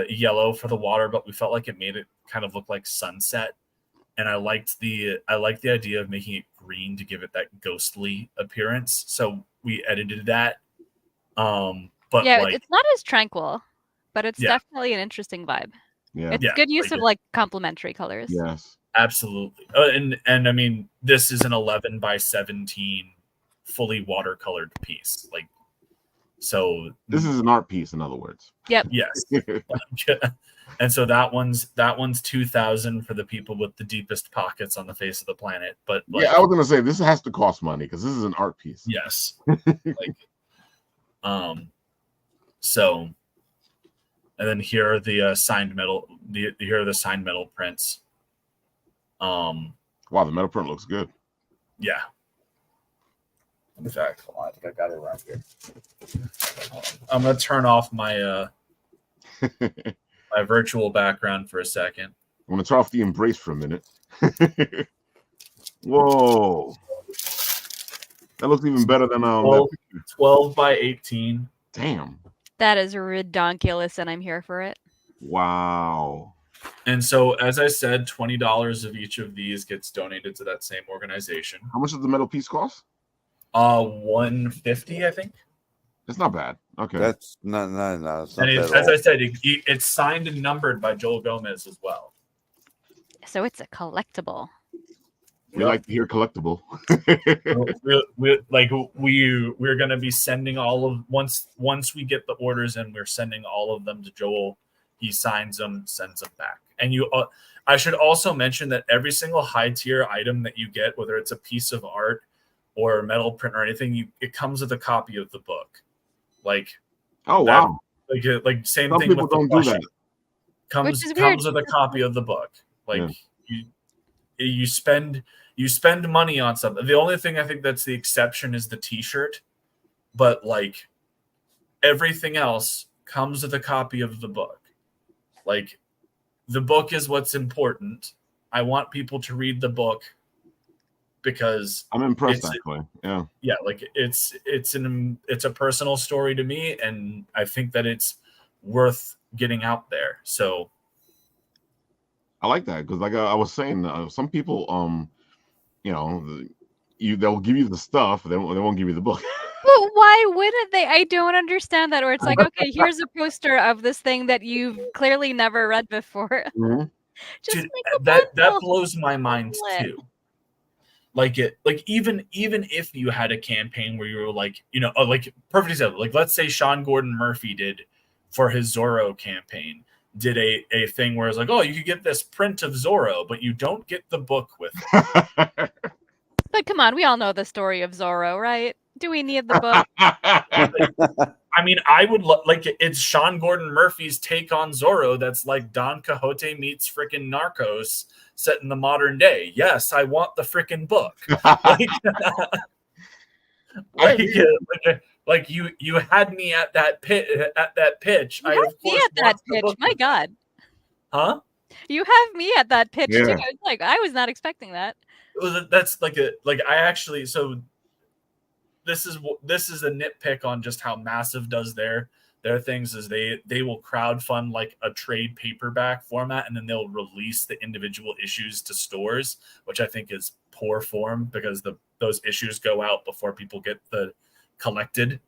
yellow for the water, but we felt like it made it kind of look like sunset. And I liked the idea of making it green to give it that ghostly appearance. So we edited that. But yeah, it's not as tranquil, but it's definitely an interesting vibe. Yeah, it's good use of like complementary colors. Yes, absolutely. And I mean, this is an 11 by 17 fully watercolored piece. Like, so this is an art piece, in other words. Yep. Yes. And so that one's 2,000 for the people with the deepest pockets on the face of the planet. But yeah, I was gonna say this has to cost money because this is an art piece. Yes. So, and then here are the signed metal. Here are the signed metal prints. Wow, the metal print looks good. Yeah. In fact, hold on, I think I got it around here. I'm gonna turn off my my virtual background for a second. I'm gonna turn off the Embrace for a minute. Whoa, that looks even better than 12 by 18. Damn. That is redonkulous, and I'm here for it. Wow. And so, as I said, $20 of each of these gets donated to that same organization. How much does the metal piece cost? $150, I think. It's not bad. Okay. That's no. It's not and as I said, it's signed and numbered by Joel Gomez as well. So it's a collectible. We like to hear collectible. We're going to be sending all of once we get the orders and we're sending all of them to Joel. He signs them, sends them back. And I should also mention that every single high tier item that you get, whether it's a piece of art or a metal print or anything, it comes with a copy of the book. Like, oh wow, like same Some thing people with the don't do that. comes with a copy of the book. Like you spend money on something. The only thing I think that's the exception is the T-shirt, but like everything else comes with a copy of the book. Like the book is what's important. I want people to read the book because I'm impressed actually. Yeah, like it's a personal story to me, and I think that it's worth getting out there. So I like that because, like I was saying, some people, they'll give you the stuff, they won't give you the book. But why wouldn't they? I don't understand that. Or it's like, okay, here's a poster of this thing that you've clearly never read before. Mm-hmm. Just dude, that blows my mind too. Like even if you had a campaign where you were like, like perfect example, like let's say Sean Gordon Murphy did for his Zorro campaign, did a thing where it's like, oh, you could get this print of Zorro, but you don't get the book with it. But come on, we all know the story of Zorro, right? Do we need the book? I mean, I would like it's Sean Gordon Murphy's take on Zorro. That's like Don Quixote meets freaking Narcos set in the modern day. Yes, I want the freaking book. Like you had me at that pitch. You have me at that pitch. My God. Huh? You have me at that pitch Yeah. too. It's like I was not expecting that. That's like I actually this is a nitpick on just how Massive does their things is they will crowdfund like a trade paperback format and then they'll release the individual issues to stores, which I think is poor form because those issues go out before people get the collected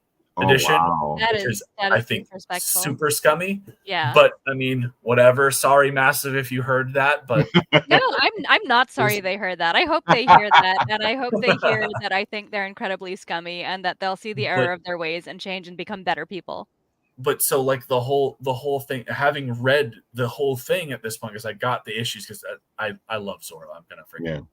edition. Wow. That which is I think disrespectful. super scummy. Yeah. But I mean, whatever. Sorry, Massive, if you heard that. But no, I'm not sorry they heard that. I hope they hear that, and I hope they hear that I think they're incredibly scummy, and that they'll see the error of their ways and change and become better people. But so like the whole thing, having read the whole thing at this point, because I got the issues because I love Zorro. I'm gonna freaking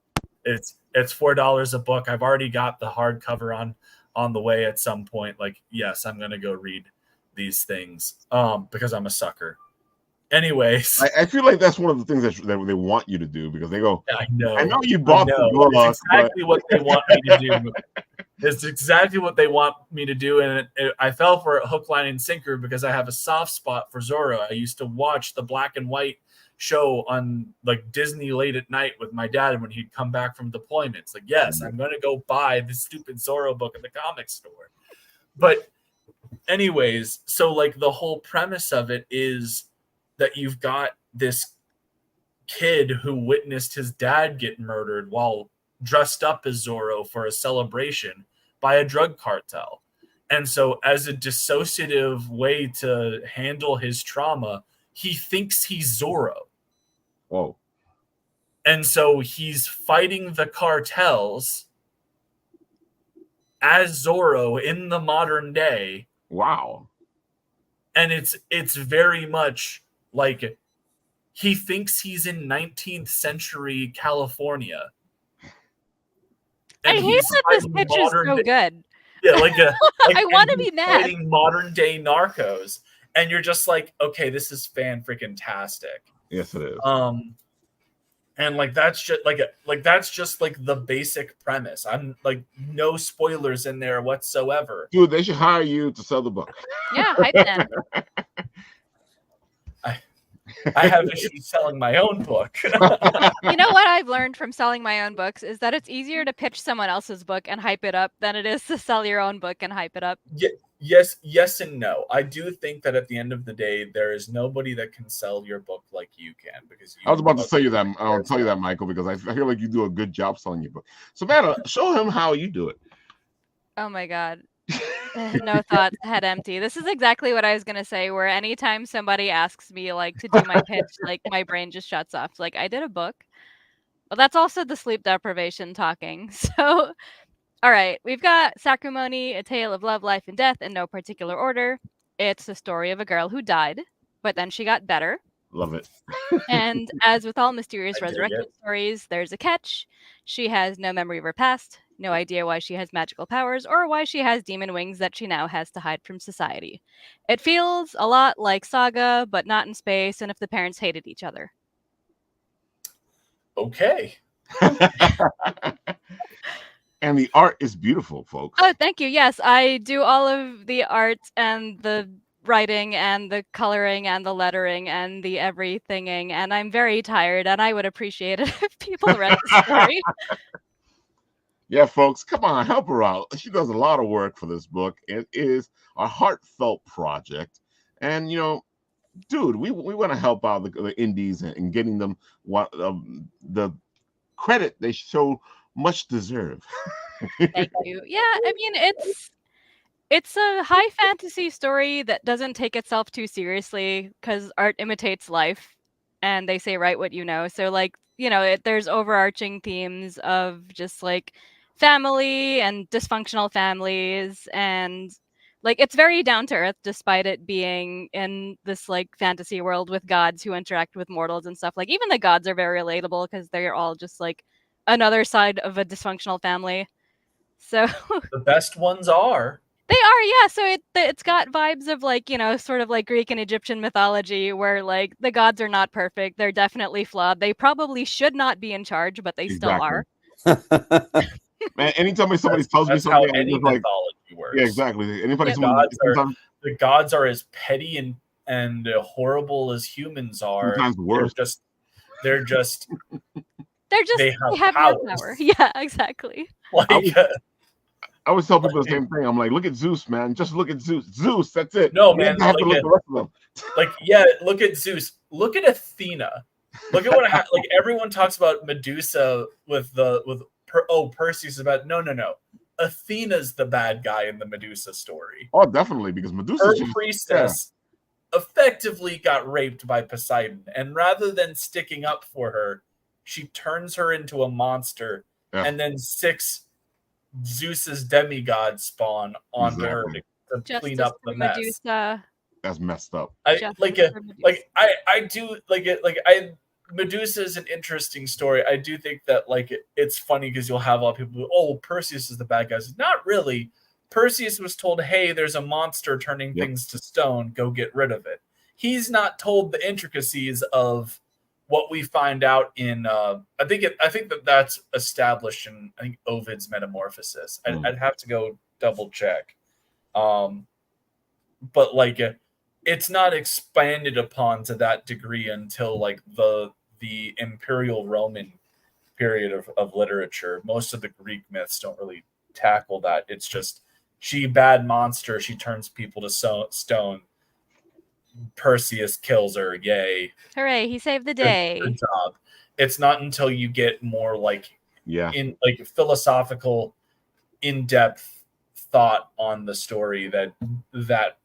it's $4 a book. I've already got the hardcover on the way at some point. Like, yes, I'm gonna go read these things because I'm a sucker. Anyways, I feel like that's one of the things that they want you to do because they go, I know you bought the book. It's exactly what they want me to do. It's exactly what they want me to do. And I fell for a hook, line, and sinker because I have a soft spot for Zorro. I used to watch the black and white show on like Disney late at night with my dad when he'd come back from deployments. Like, yes, I'm going to go buy this stupid Zorro book at the comic store. But anyways, so like the whole premise of it is that you've got this kid who witnessed his dad get murdered while dressed up as Zorro for a celebration by a drug cartel. And so as a dissociative way to handle his trauma, he thinks he's Zorro. Whoa. And so he's fighting the cartels as Zorro in the modern day. Wow. And it's very much like he thinks he's in 19th century California. And I hate that this pitch is so good. Yeah, I want to be mad. Fighting modern day narcos, and you're just like, okay, this is fan-freaking-tastic. Yes, it is. And like that's just like the basic premise. I'm like no spoilers in there whatsoever. Dude, they should hire you to sell the book. Yeah, hype them. I have issues selling my own book. You know what I've learned from selling my own books is that it's easier to pitch someone else's book and hype it up than it is to sell your own book and hype it up. Yes and no. I do think that at the end of the day, there is nobody that can sell your book like you can because I was about to tell you that. I'll tell you that, Michael, because I feel like you do a good job selling your book. So, Matta, show him how you do it. Oh my God. No thoughts, head empty. This is exactly what I was gonna say. Where anytime somebody asks me like to do my pitch, like my brain just shuts off. Like I did a book. Well, that's also the sleep deprivation talking. So, all right, we've got Sacrimony, A Tale of Love, Life, and Death in no particular order. It's the story of a girl who died, but then she got better. Love it. And as with all mysterious resurrection stories, there's a catch. She has no memory of her past, no idea why she has magical powers, or why she has demon wings that she now has to hide from society. It feels a lot like Saga, but not in space, and if the parents hated each other. Okay. And the art is beautiful, folks. Oh, thank you. Yes, I do all of the art and the writing and the coloring and the lettering and the everythinging, and I'm very tired, and I would appreciate it if people read the story. Yeah, folks, come on, help her out. She does a lot of work for this book. It is a heartfelt project, and dude, we want to help out the indies and getting them what the credit they so much deserve. Thank you. Yeah, I mean it's a high fantasy story that doesn't take itself too seriously because art imitates life, and they say write what you know. So like there's overarching themes of just like family and dysfunctional families, and like it's very down to earth despite it being in this like fantasy world with gods who interact with mortals and stuff. Like even the gods are very relatable because they're all just like another side of a dysfunctional family. So The best ones are. They are, yeah. So it's got vibes of like, sort of like Greek and Egyptian mythology where like the gods are not perfect. They're definitely flawed. They probably should not be in charge, but they still are. Man, anytime somebody tells me That's how something, I'm any just like, mythology works. yeah, exactly. Anybody, The gods are as petty and horrible as humans are. Sometimes worse. They're just they have more power. Yeah, exactly. Like I always tell people the same thing. I'm like, look at Zeus, man. Just look at Zeus. Zeus, that's it. No, you man. have to look at the rest of them. Like, yeah, look at Zeus. Look at Athena. Look at what like everyone talks about Medusa Perseus is about. No. Athena's the bad guy in the Medusa story. Oh, definitely, because Medusa, her priestess, effectively got raped by Poseidon, and rather than sticking up for her, she turns her into a monster, and then 6 Zeus's demigods spawn onto her to clean up the mess. Medusa. That's messed up. Medusa is an interesting story. I do think that like it's funny because you'll have a lot of people. Oh, Perseus is the bad guy. Not really. Perseus was told, "Hey, there's a monster turning things to stone. Go get rid of it." He's not told the intricacies of what we find out in. I think that's established in Ovid's Metamorphosis. I'd have to go double check. But like it's not expanded upon to that degree until like the Imperial Roman period of literature. Most of the Greek myths don't really tackle that. It's just she bad monster. She turns people to stone. Perseus kills her. Yay! Hooray! He saved the day. Good job. It's not until you get more like in like philosophical, in-depth thought on the story that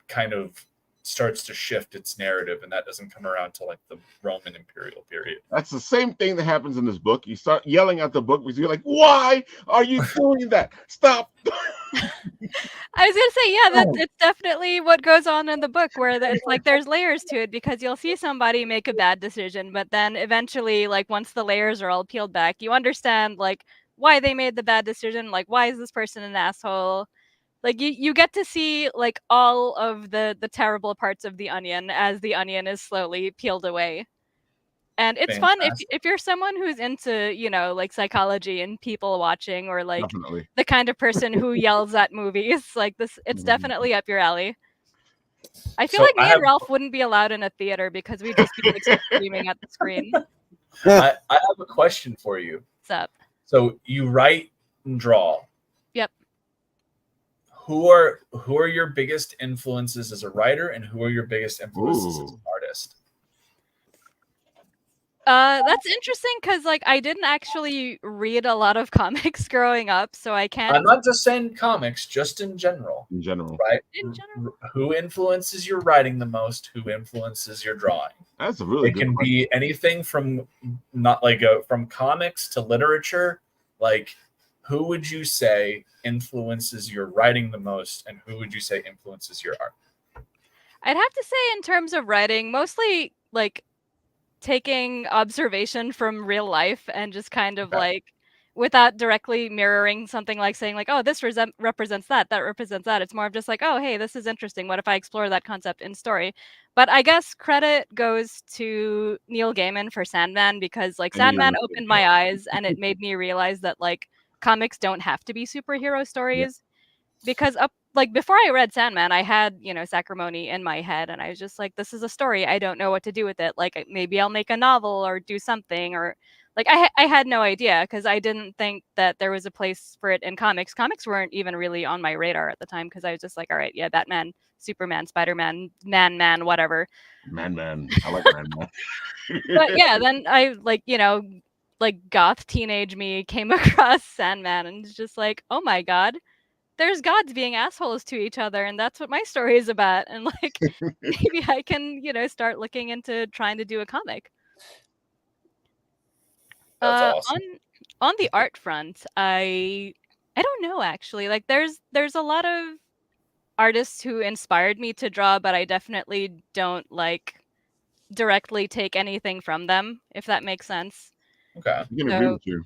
kind of starts to shift its narrative, and that doesn't come around to like the Roman imperial period. That's the same thing that happens in this book. You start yelling at the book because you're like, why are you doing that? Stop. I was gonna say, yeah, it's definitely what goes on in the book, where it's like there's layers to it, because you'll see somebody make a bad decision, but then eventually, like once the layers are all peeled back, you understand like why they made the bad decision, like why is this person an asshole? Like you get to see like all of the terrible parts of the onion as the onion is slowly peeled away. And it's fun if you're someone who's into, like psychology and people watching, or like the kind of person who yells at movies like this. It's definitely up your alley. I feel like me and Ralph wouldn't be allowed in a theater because we just be like screaming at the screen. I have a question for you. What's up? So you write and draw. Yep. Who are your biggest influences as a writer, and who are your biggest influences as an artist? That's interesting because like I didn't actually read a lot of comics growing up, so I can't. I'm not just saying comics, just in general. In general, right? In general, who influences your writing the most? Who influences your drawing? That's a really. It can be anything from from comics to literature. Like, who would you say influences your writing the most, and who would you say influences your art? I'd have to say, in terms of writing, mostly like taking observation from real life and just kind of like, without directly mirroring something, like saying like, oh, this represents that represents that. It's more of just like, oh, hey, this is interesting. What if I explore that concept in story? But I guess credit goes to Neil Gaiman for Sandman, because like Sandman opened my eyes and it made me realize that like comics don't have to be superhero stories. Because before I read Sandman, I had, Sacrimony in my head, and I was just like, this is a story. I don't know what to do with it. Like, maybe I'll make a novel or do something, or like I had no idea, because I didn't think that there was a place for it in comics. Comics weren't even really on my radar at the time, because I was just like, all right, yeah, Batman, Superman, Spider-Man, Man, whatever. Man. I like Man. But yeah, then I goth teenage me came across Sandman, and it's just like, oh my God. There's gods being assholes to each other, and that's what my story is about. And like, maybe I can, start looking into trying to do a comic. That's awesome. On the art front, I don't know actually. Like, there's a lot of artists who inspired me to draw, but I definitely don't like directly take anything from them, if that makes sense. Okay, I can agree with you.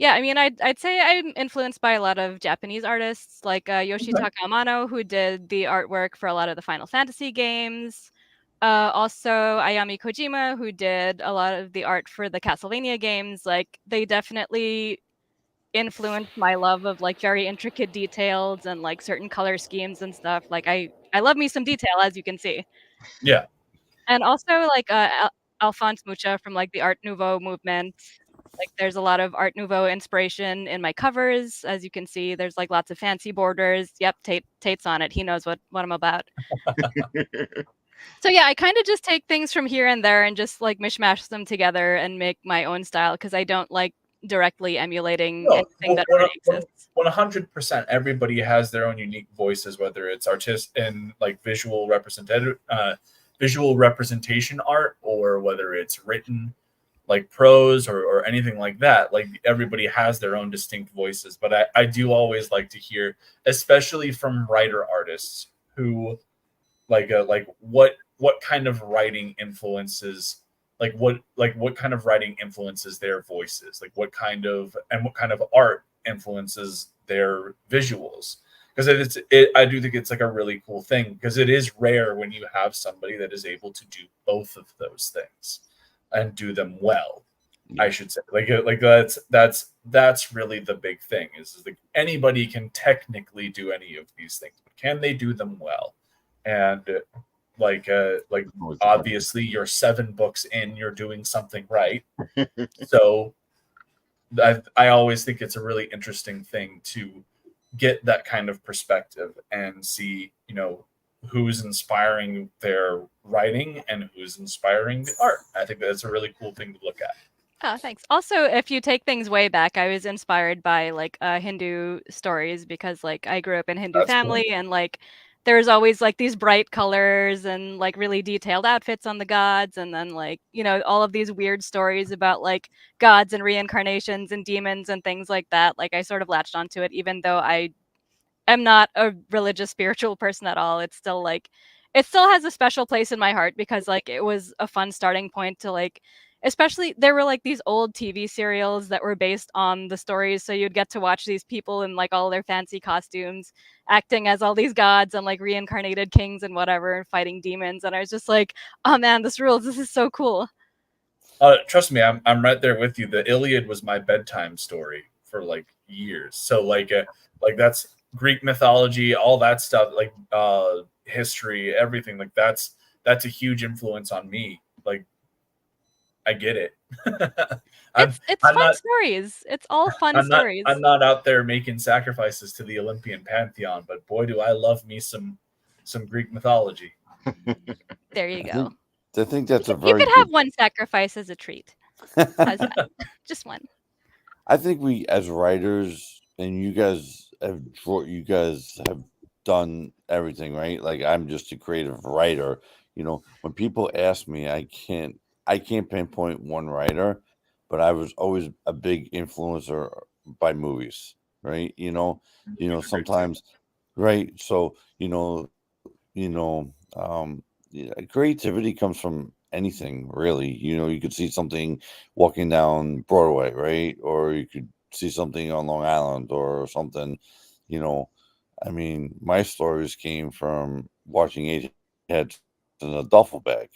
Yeah, I mean, I'd say I'm influenced by a lot of Japanese artists like Yoshitaka Amano, who did the artwork for a lot of the Final Fantasy games. Also, Ayami Kojima, who did a lot of the art for the Castlevania games. Like, they definitely influenced my love of like very intricate details and like certain color schemes and stuff. Like, I love me some detail, as you can see. Yeah. And also like Alphonse Mucha from like the Art Nouveau movement. Like, there's a lot of Art Nouveau inspiration in my covers. As you can see, there's like lots of fancy borders. Yep, Tate's on it. He knows what I'm about. So yeah, I kind of just take things from here and there and just like mishmash them together and make my own style because I don't like directly emulating anything that already exists. 100%. Everybody has their own unique voices, whether it's artist and like visual representation art, or whether it's written like prose or anything like that. Like, everybody has their own distinct voices, but I do always like to hear, especially from writer artists, who like what kind of writing influences what kind of writing influences their voices, like what kind of art influences their visuals. Because I do think it's like a really cool thing, because it is rare when you have somebody that is able to do both of those things and do them well. I should say, like that's really the big thing, is like anybody can technically do any of these things, but can they do them well? And like obviously you're 7 books in, you're doing something right. So I always think it's a really interesting thing to get that kind of perspective and see, who's inspiring their writing and who's inspiring the art. I think that's a really cool thing to look at. Oh, thanks. Also, if you take things way back, I was inspired by like Hindu stories because like I grew up in Hindu family, and like there's always like these bright colors and like really detailed outfits on the gods, and then like, all of these weird stories about like gods and reincarnations and demons and things like that. Like, I sort of latched onto it even though I am not a religious spiritual person at all. It's still like it still has a special place in my heart because like it was a fun starting point to like, especially there were like these old TV serials that were based on the stories, so you'd get to watch these people in like all their fancy costumes acting as all these gods and like reincarnated kings and whatever and fighting demons, and I was just like, oh man, this rules. This is so cool. Trust me, I'm right there with you. The Iliad was my bedtime story for like years. So like that's Greek mythology, all that stuff, like history, everything. Like that's a huge influence on me. Like, I get it. It's fun stories. It's all fun stories. I'm not out there making sacrifices to the Olympian pantheon, but boy, do I love me some Greek mythology. There you go. I think that's a You very could have one sacrifice as a treat. How's that? Just one. I think we, as writers, and you guys have done everything, right? Like, I'm just a creative writer. When people ask me, I can't pinpoint one writer, but I was always a big influencer by movies, right? Sometimes, right? So, creativity comes from anything, really. You could see something walking down Broadway, right? Or you could see something on Long Island or something. I mean, my stories came from watching Eight Heads in a duffel bag.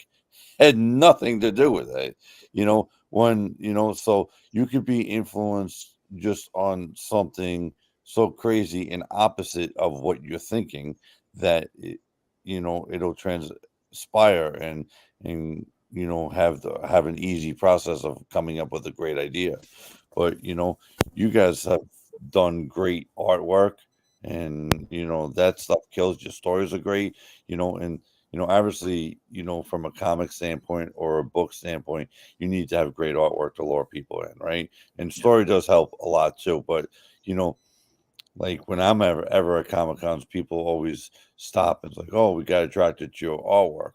Had nothing to do with it. So you could be influenced just on something so crazy and opposite of what you're thinking that it'll transpire and have an easy process of coming up with a great idea. But you guys have done great artwork, and that stuff kills. Your stories are great, and obviously, from a comic standpoint or a book standpoint, you need to have great artwork to lure people in, right? And story does help a lot too. But like when I'm ever at Comic Cons, people always stop and it's like, oh, we got attracted to your artwork.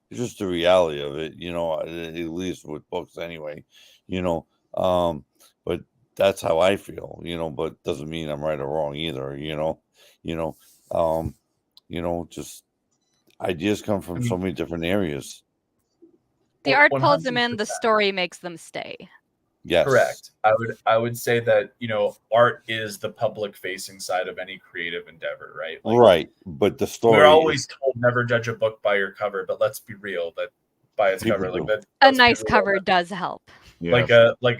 It's just the reality of it, at least with books anyway, but that's how I feel, but doesn't mean I'm right or wrong either, just ideas come from so many different areas. The art pulls them in, the story makes them stay. Yes. Correct. I would say that, you know, art is the public facing side of any creative endeavor, right? Like, right. But the story we're always is, told never judge a book by your cover, but let's be real, that by its People cover, like do. that. A let's be nice real, cover that- does help. Yes. like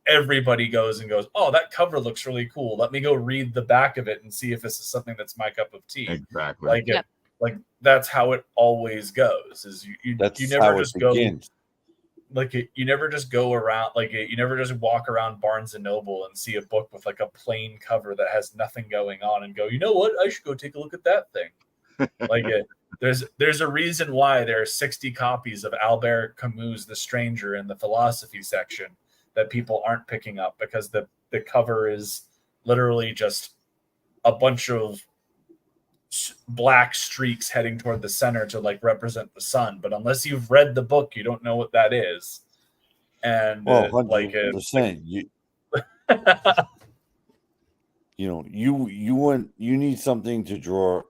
everybody goes, oh, that cover looks really cool. Let me go read the back of it and see if this is something that's my cup of tea. Exactly. Like Yep. like that's how it always goes. Is you that's never how it just go begins. you never just go around you never just walk around Barnes and Noble and see a book with like a plain cover that has nothing going on and go, you know what, I should go take a look at that thing. Like there's a reason why there are 60 copies of Albert Camus' The Stranger in the philosophy section that people aren't picking up, because the cover is literally just a bunch of black streaks heading toward the center to like represent the sun, but unless you've read the book, you don't know what that is. And Well, 100%. You need something to draw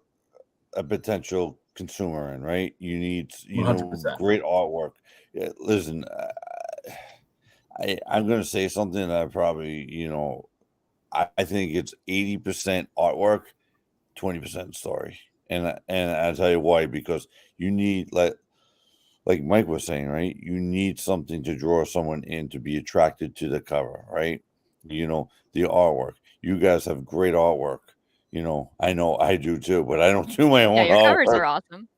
a potential consumer in, right? You need 100%. great artwork. Yeah, listen, I'm going to say something that I probably I think it's 80% artwork, 20% story, and I'll tell you why. Because you need, like Mike was saying, right? You need something to draw someone in to be attracted to the cover, right? The artwork. You guys have great artwork. I know I do too, but I don't do my own Yeah, your artwork. covers are awesome.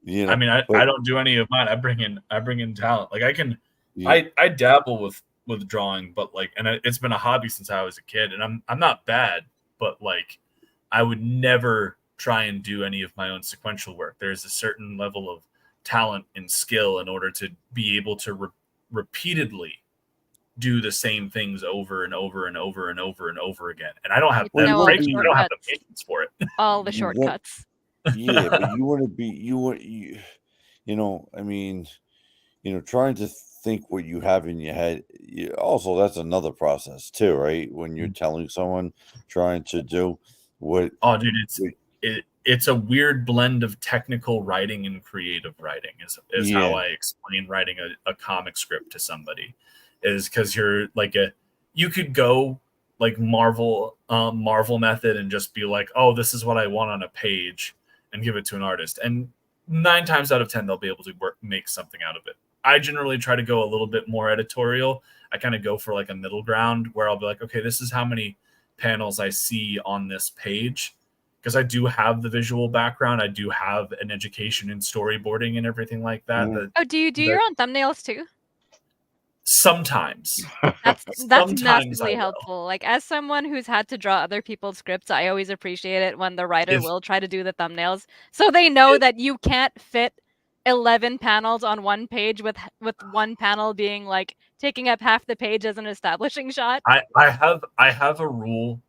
I mean, I don't do any of mine. I bring in talent. Like I dabble with drawing, but like, and it's been a hobby since I was a kid, and I'm not bad, but like, I would never try and do any of my own sequential work. There's a certain level of talent and skill in order to be able to repeatedly do the same things over and over and over and over and over again. And I don't have I don't have the patience for it. All the shortcuts. Yeah, but you want to be, I mean, trying to think what you have in your head. Also, that's another process too, right? When you're telling someone, trying to do what. Oh, dude, it's a weird blend of technical writing and creative writing is how I explain writing a comic script to somebody, is because you're like you could go like Marvel method and just be like, oh, this is what I want on a page, and give it to an artist, and 9 times out of 10 they'll be able to make something out of it. I generally try to go a little bit more editorial. I kind of go for like a middle ground where I'll be like, okay, this is how many panels I see on this page, because I do have the visual background. I do have an education in storyboarding and everything like that. Do you do your own thumbnails too? Sometimes. That's Sometimes massively helpful. Like, as someone who's had to draw other people's scripts, I always appreciate it when the writer will try to do the thumbnails, so they know that you can't fit 11 panels on one page with one panel being like taking up half the page as an establishing shot. I have a rule.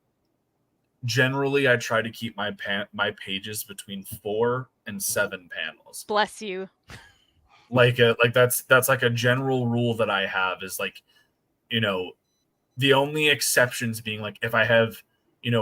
Generally, I try to keep my pages between 4 and 7 panels. Bless you. Like that's like a general rule that I have, is like, the only exceptions being like if I have, in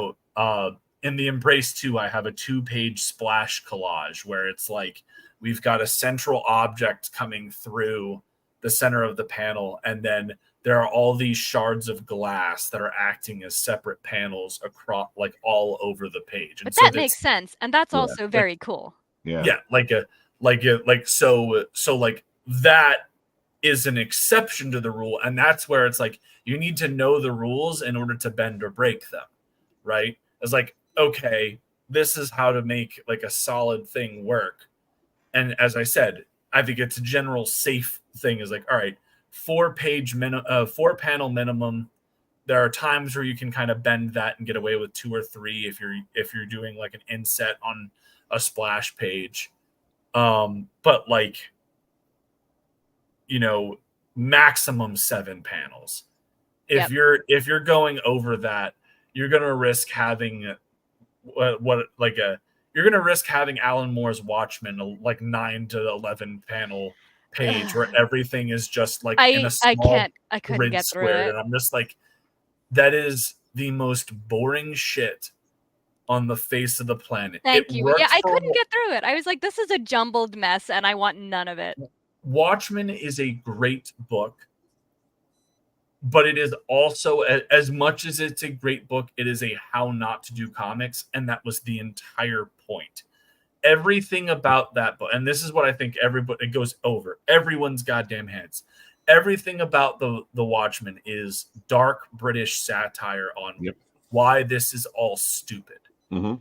the Embrace 2, I have a 2-page splash collage where it's like we've got a central object coming through the center of the panel, and then there are all these shards of glass that are acting as separate panels across, like all over the page. And but that makes sense, and that's also very cool. Yeah, so that is an exception to the rule, and that's where it's like you need to know the rules in order to bend or break them, right? It's like, okay, this is how to make like a solid thing work. And as I said, I think it's a general safe thing, is like, all right, 4 panel minimum. There are times where you can kind of bend that and get away with 2 or 3 if you're doing like an inset on a splash page. But like, maximum 7 panels. If you're going over that, you're gonna risk having you're gonna risk having Alan Moore's Watchmen, like 9 to 11 panel page where everything is just like in a small I couldn't get through square, it. and I'm just like, that is the most boring shit on the face of the planet. Thank you. Yeah, I couldn't get through it. I was like, this is a jumbled mess, and I want none of it. Watchmen is a great book but it is also, as much as it's a great book, it is a how not to do comics, and that was the entire point. Everything about that book, and this is what I think it goes over everyone's goddamn heads. Everything about the Watchmen is dark British satire on why this is all stupid. The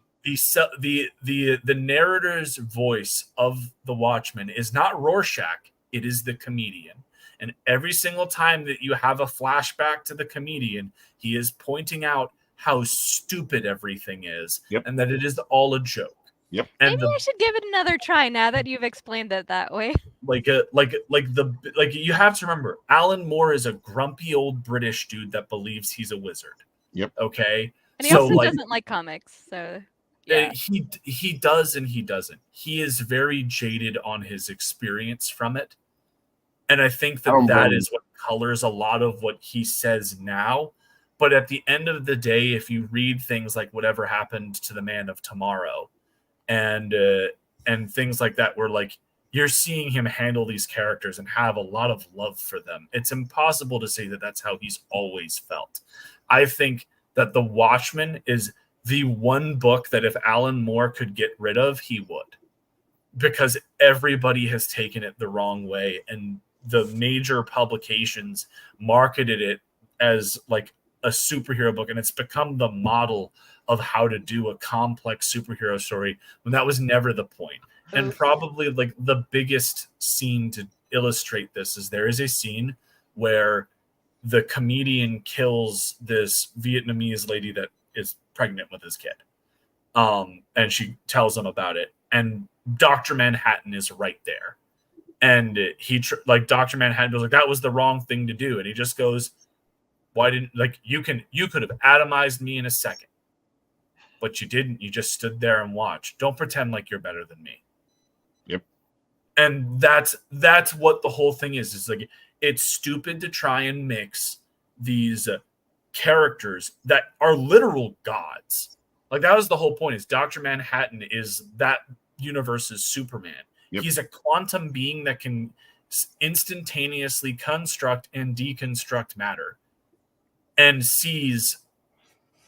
narrator's voice of the Watchmen is not Rorschach, it is the comedian. And every single time that you have a flashback to the comedian, he is pointing out how stupid everything is and that it is all a joke. Yep. And maybe I should give it another try now that you've explained it that way. Like you have to remember, Alan Moore is a grumpy old British dude that believes he's a wizard. Yep. Okay. And he also doesn't like comics, so yeah. He does and he doesn't. He is very jaded on his experience from it. And I think that is what colors a lot of what he says now. But at the end of the day, if you read things like Whatever Happened to the Man of Tomorrow and things like that, where like you're seeing him handle these characters and have a lot of love for them, it's impossible to say that that's how he's always felt. I think that The Watchmen is the one book that if Alan Moore could get rid of, he would. Because everybody has taken it the wrong way, and the major publications marketed it as like a superhero book, and it's become the model of how to do a complex superhero story when that was never the point. And probably like the biggest scene to illustrate this is there is a scene where the comedian kills this Vietnamese lady that is pregnant with his kid. And she tells him about it. And Dr. Manhattan is right there. And Dr. Manhattan goes like, that was the wrong thing to do. And he just goes, why didn't, like, you could have atomized me in a second, but you didn't. You just stood there and watched. Don't pretend like you're better than me. Yep. And that's what the whole thing is. It's like, it's stupid to try and mix these characters that are literal gods. Like, that was the whole point, is Dr. Manhattan is that universe's Superman. Yep. He's a quantum being that can instantaneously construct and deconstruct matter and sees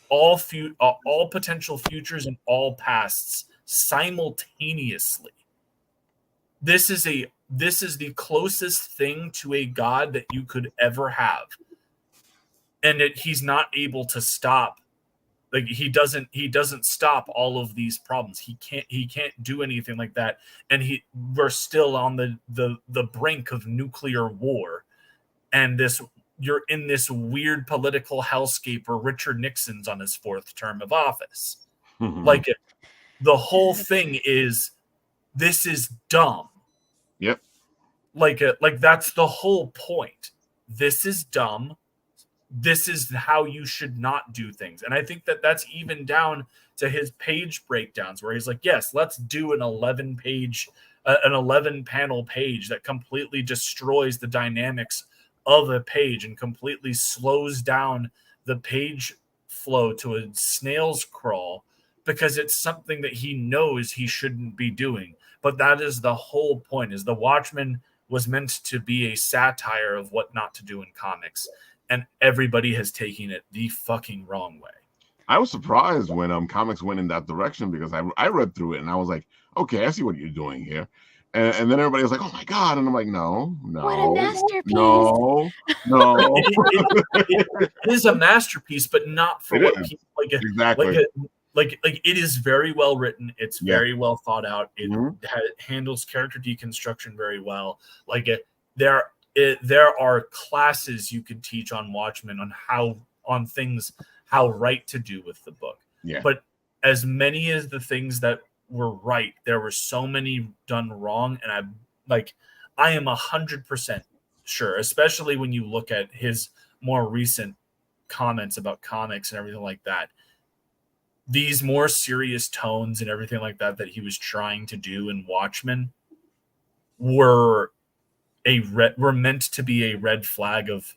all potential futures and all pasts simultaneously. This is the closest thing to a god that you could ever have. And he's not able to stop. Like, he doesn't stop all of these problems. He can't do anything like that. And we're still on the brink of nuclear war. And you're in this weird political hellscape where Richard Nixon's on his fourth term of office. Like, the whole thing is, this is dumb. Yep. Like that's the whole point. This is dumb. This is how you should not do things. And I think that that's even down to his page breakdowns, where he's like, yes, let's do an 11 panel page that completely destroys the dynamics of a page and completely slows down the page flow to a snail's crawl, because it's something that he knows he shouldn't be doing. But that is the whole point, is The Watchmen was meant to be a satire of what not to do in comics. And everybody has taken it the fucking wrong way. I was surprised when comics went in that direction, because I read through it and I was like, okay, I see what you're doing here. And then everybody was like, oh my God. And I'm like, no. What a masterpiece. No. It is a masterpiece, but not for what people like. Exactly. Like it is very well written. It's very well thought out. It handles character deconstruction very well. Like, there are classes you could teach on Watchmen on how right to do with the book. Yeah. But as many as the things that were right, there were so many done wrong. And I am 100% sure, especially when you look at his more recent comments about comics and everything like that, these more serious tones and everything like that he was trying to do in Watchmen were meant to be a red flag of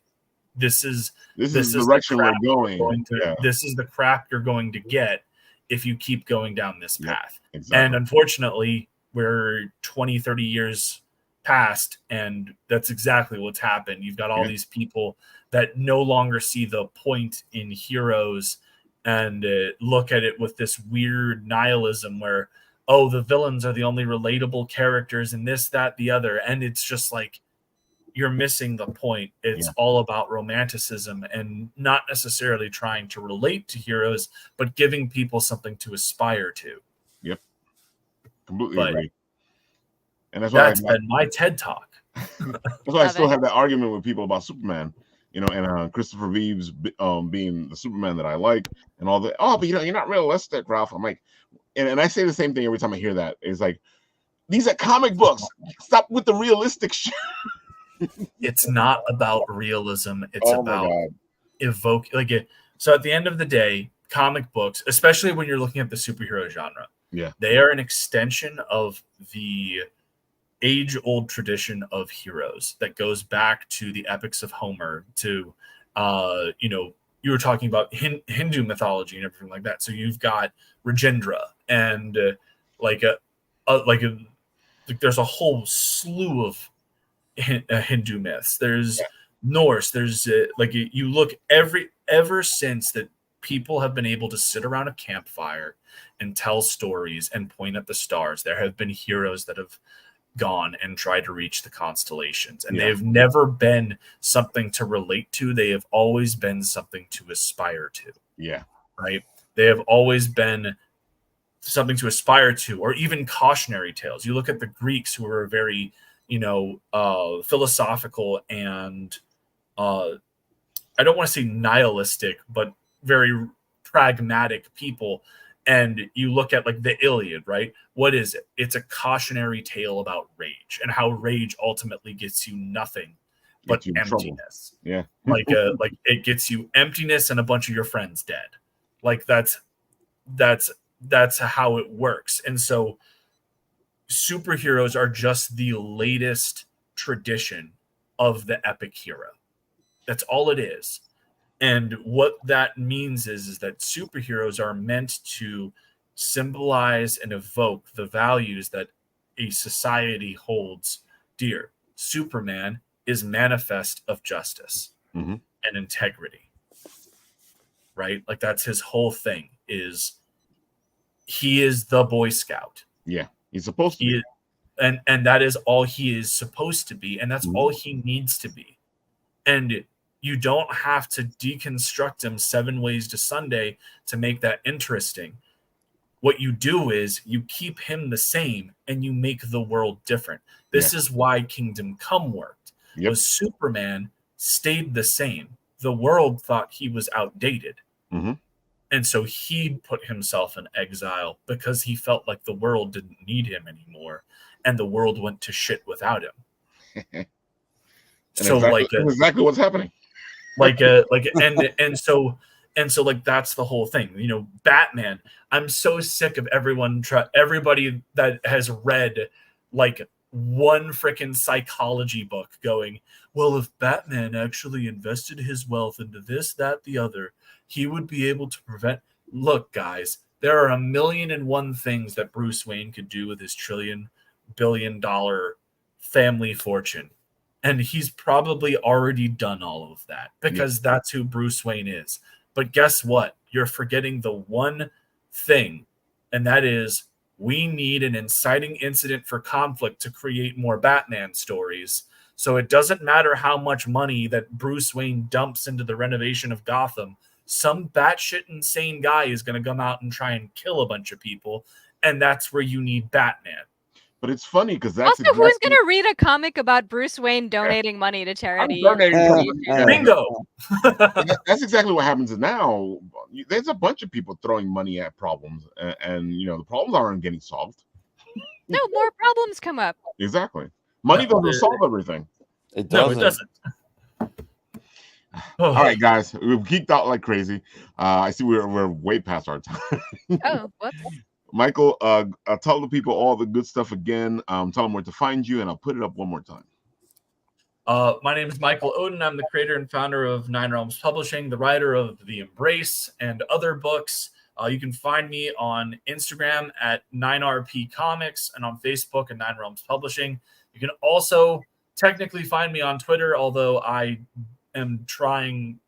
this is the direction we're going. This is the crap you're going to get if you keep going down this path. Exactly. And unfortunately, we're 20, 30 years passed, and that's exactly what's happened. You've got all these people that no longer see the point in heroes and look at it with this weird nihilism where, oh, the villains are the only relatable characters and this, that, the other. And it's just like, you're missing the point. It's all about romanticism and not necessarily trying to relate to heroes, but giving people something to aspire to. Yep. Completely agree. And that's been my TED Talk. That's why I still have that argument with people about Superman, you know, and Christopher Reeves being the Superman that I like, and all the but you know, you're not realistic, Ralph. I'm like, and I say the same thing every time I hear that. It's like, these are comic books. Stop with the realistic shit. It's not about realism. It's about evoke So at the end of the day, comic books, especially when you're looking at the superhero genre, they are an extension of the age-old tradition of heroes that goes back to the epics of Homer, to you know, you were talking about Hindu mythology and everything like that. So you've got Rajendra and there's a whole slew of Hindu myths. There's Norse. There's you look ever since that people have been able to sit around a campfire and tell stories and point at the stars. There have been heroes that have gone and tried to reach the constellations, and they've never been something to relate to. They have always been something to aspire to. Right. They have always been something to aspire to, or even cautionary tales. You look at the Greeks, who were very, you know, philosophical and I don't want to say nihilistic, but very pragmatic people. And you look at like the Iliad, right? What is it? It's a cautionary tale about rage and how rage ultimately gets you nothing but emptiness. Like it gets you emptiness and a bunch of your friends dead. Like that's how it works. And so superheroes are just the latest tradition of the epic hero. That's all it is. And what that means is that superheroes are meant to symbolize and evoke the values that a society holds dear. Superman is manifest of justice and integrity, right? Like that's his whole thing. He is the Boy Scout. Yeah, he's supposed to be. And that is all he is supposed to be, and that's all he needs to be. And you don't have to deconstruct him 7 ways to Sunday to make that interesting. What you do is you keep him the same and you make the world different. This is why Kingdom Come worked. Was Superman stayed the same. The world thought he was outdated. And so he put himself in exile because he felt like the world didn't need him anymore, and the world went to shit without him. So exactly what's happening. And so that's the whole thing. You know, Batman. I'm so sick of everybody that has read like one freaking psychology book going, well, if Batman actually invested his wealth into this, that, the other, he would be able to prevent. Look, guys, there are 1,000,001 things that Bruce Wayne could do with his $1,000,000,000,000 family fortune. And he's probably already done all of that because that's who Bruce Wayne is. But guess what? You're forgetting the one thing, and that is we need an inciting incident for conflict to create more Batman stories. So it doesn't matter how much money that Bruce Wayne dumps into the renovation of Gotham. Some batshit insane guy is going to come out and try and kill a bunch of people, and that's where you need Batman. But it's funny because that's also who's going to read a comic about Bruce Wayne donating money to charity? Bingo. That's exactly what happens now. There's a bunch of people throwing money at problems, and you know the problems aren't getting solved. No, more problems come up. Exactly. Money doesn't solve everything. It doesn't. No, it doesn't. All right, guys, we've geeked out like crazy. I see we're way past our time. Oh, whoops. Michael, tell the people all the good stuff again. Tell them where to find you, and I'll put it up one more time. My name is Michael Oden. I'm the creator and founder of Nine Realms Publishing, the writer of The Embrace and other books. You can find me on Instagram at 9RP Comics and on Facebook at 9 Realms Publishing. You can also technically find me on Twitter, although I am trying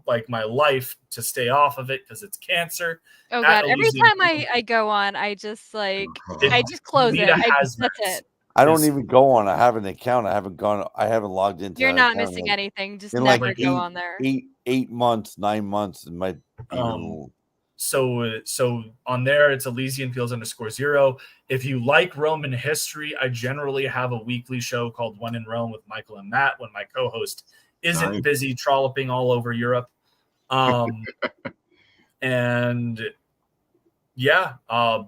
like my life to stay off of it because it's cancer. Oh At god, every Elysian time I go on, I just like It- I just close Nita it. has That's that. it. I don't even go on. I have an account. I haven't logged into. You're that not account missing in anything. Just in never like go on there. 8 months, 9 months. It might even. So on there, it's Elysian Fields _0. If you like Roman history, I generally have a weekly show called When in Rome with Michael and Matt when my co-host isn't Nice. busy trolloping all over Europe. And yeah,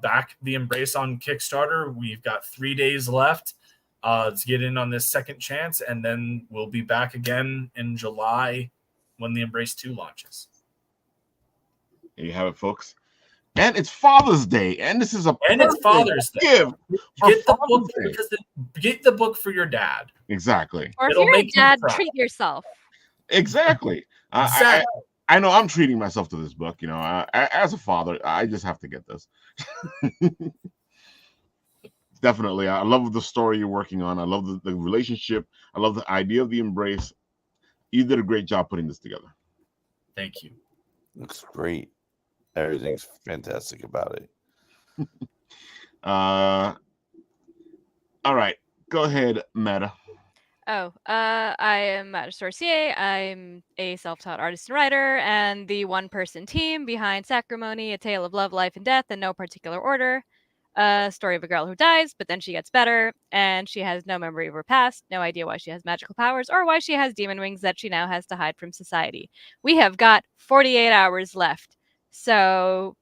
back the Embrace on Kickstarter. We've got 3 days left to get in on this second chance, and then we'll be back again in July when the Embrace 2 launches. There you have it, folks. And it's Father's Day, and this is it's Father's Day. Gift for Get the Father's book Day. because get the book for your dad. Exactly. Or if It'll you're a make him dad, proud. treat yourself. Exactly. Exactly. I know I'm treating myself to this book. You know, as a father, I just have to get this. Definitely. I love the story you're working on. I love the relationship. I love the idea of the Embrace. You did a great job putting this together. Thank you. Looks great. Everything's fantastic about it. All right. Go ahead, Matta. Oh, I am Matta Sorcier. I'm a self-taught artist and writer, and the one-person team behind Sacrimony, A Tale of Love, Life, and Death in no particular order. A story of a girl who dies, but then she gets better, and she has no memory of her past, no idea why she has magical powers, or why she has demon wings that she now has to hide from society. We have got 48 hours left, so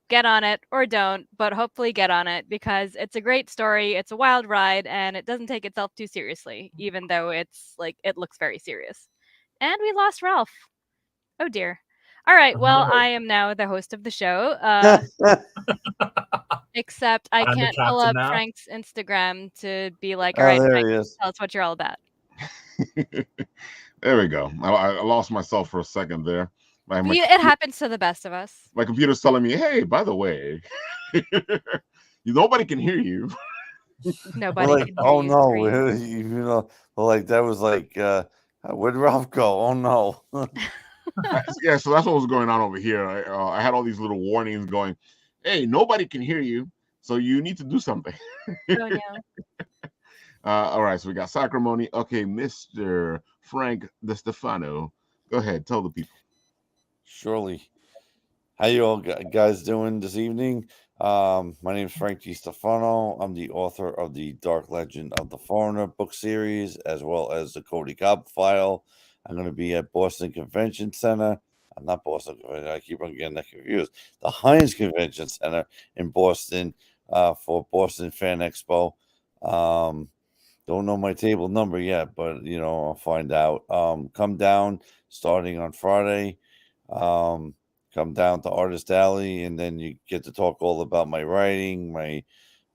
get on it or don't, but hopefully get on it because it's a great story. It's a wild ride and it doesn't take itself too seriously, even though it's like it looks very serious. And we lost Ralph. Oh dear. All right. Well, I am now the host of the show. Except I I'm the can't pull captain up now. Frank's Instagram to be like, all right, there Frank, he is. tell us what you're all about. There we go. I lost myself for a second there. It happens to the best of us. My computer's telling me, hey, by the way, nobody can hear you. Nobody Like, can hear oh you no, scream. like that was like, where'd Ralph go? Oh no. Yeah, so that's what was going on over here. I had all these little warnings going, hey, nobody can hear you, so you need to do something. Oh no. All right, so we got Sacrimony. Okay, Mr. Frank Destefano, go ahead, tell the people. Surely. How you all guys doing this evening? My name is Frank Destefano. I'm the author of the Dark Legend of the Foreigner book series, as well as the Cody Cobb file. I'm going to be at Boston Convention Center. I'm not Boston Convention. I keep on getting that confused. The Heinz Convention Center in Boston for Boston Fan Expo. Don't know my table number yet, but I'll find out. Come down starting on Friday. Come down to Artist Alley, and then you get to talk all about my writing, my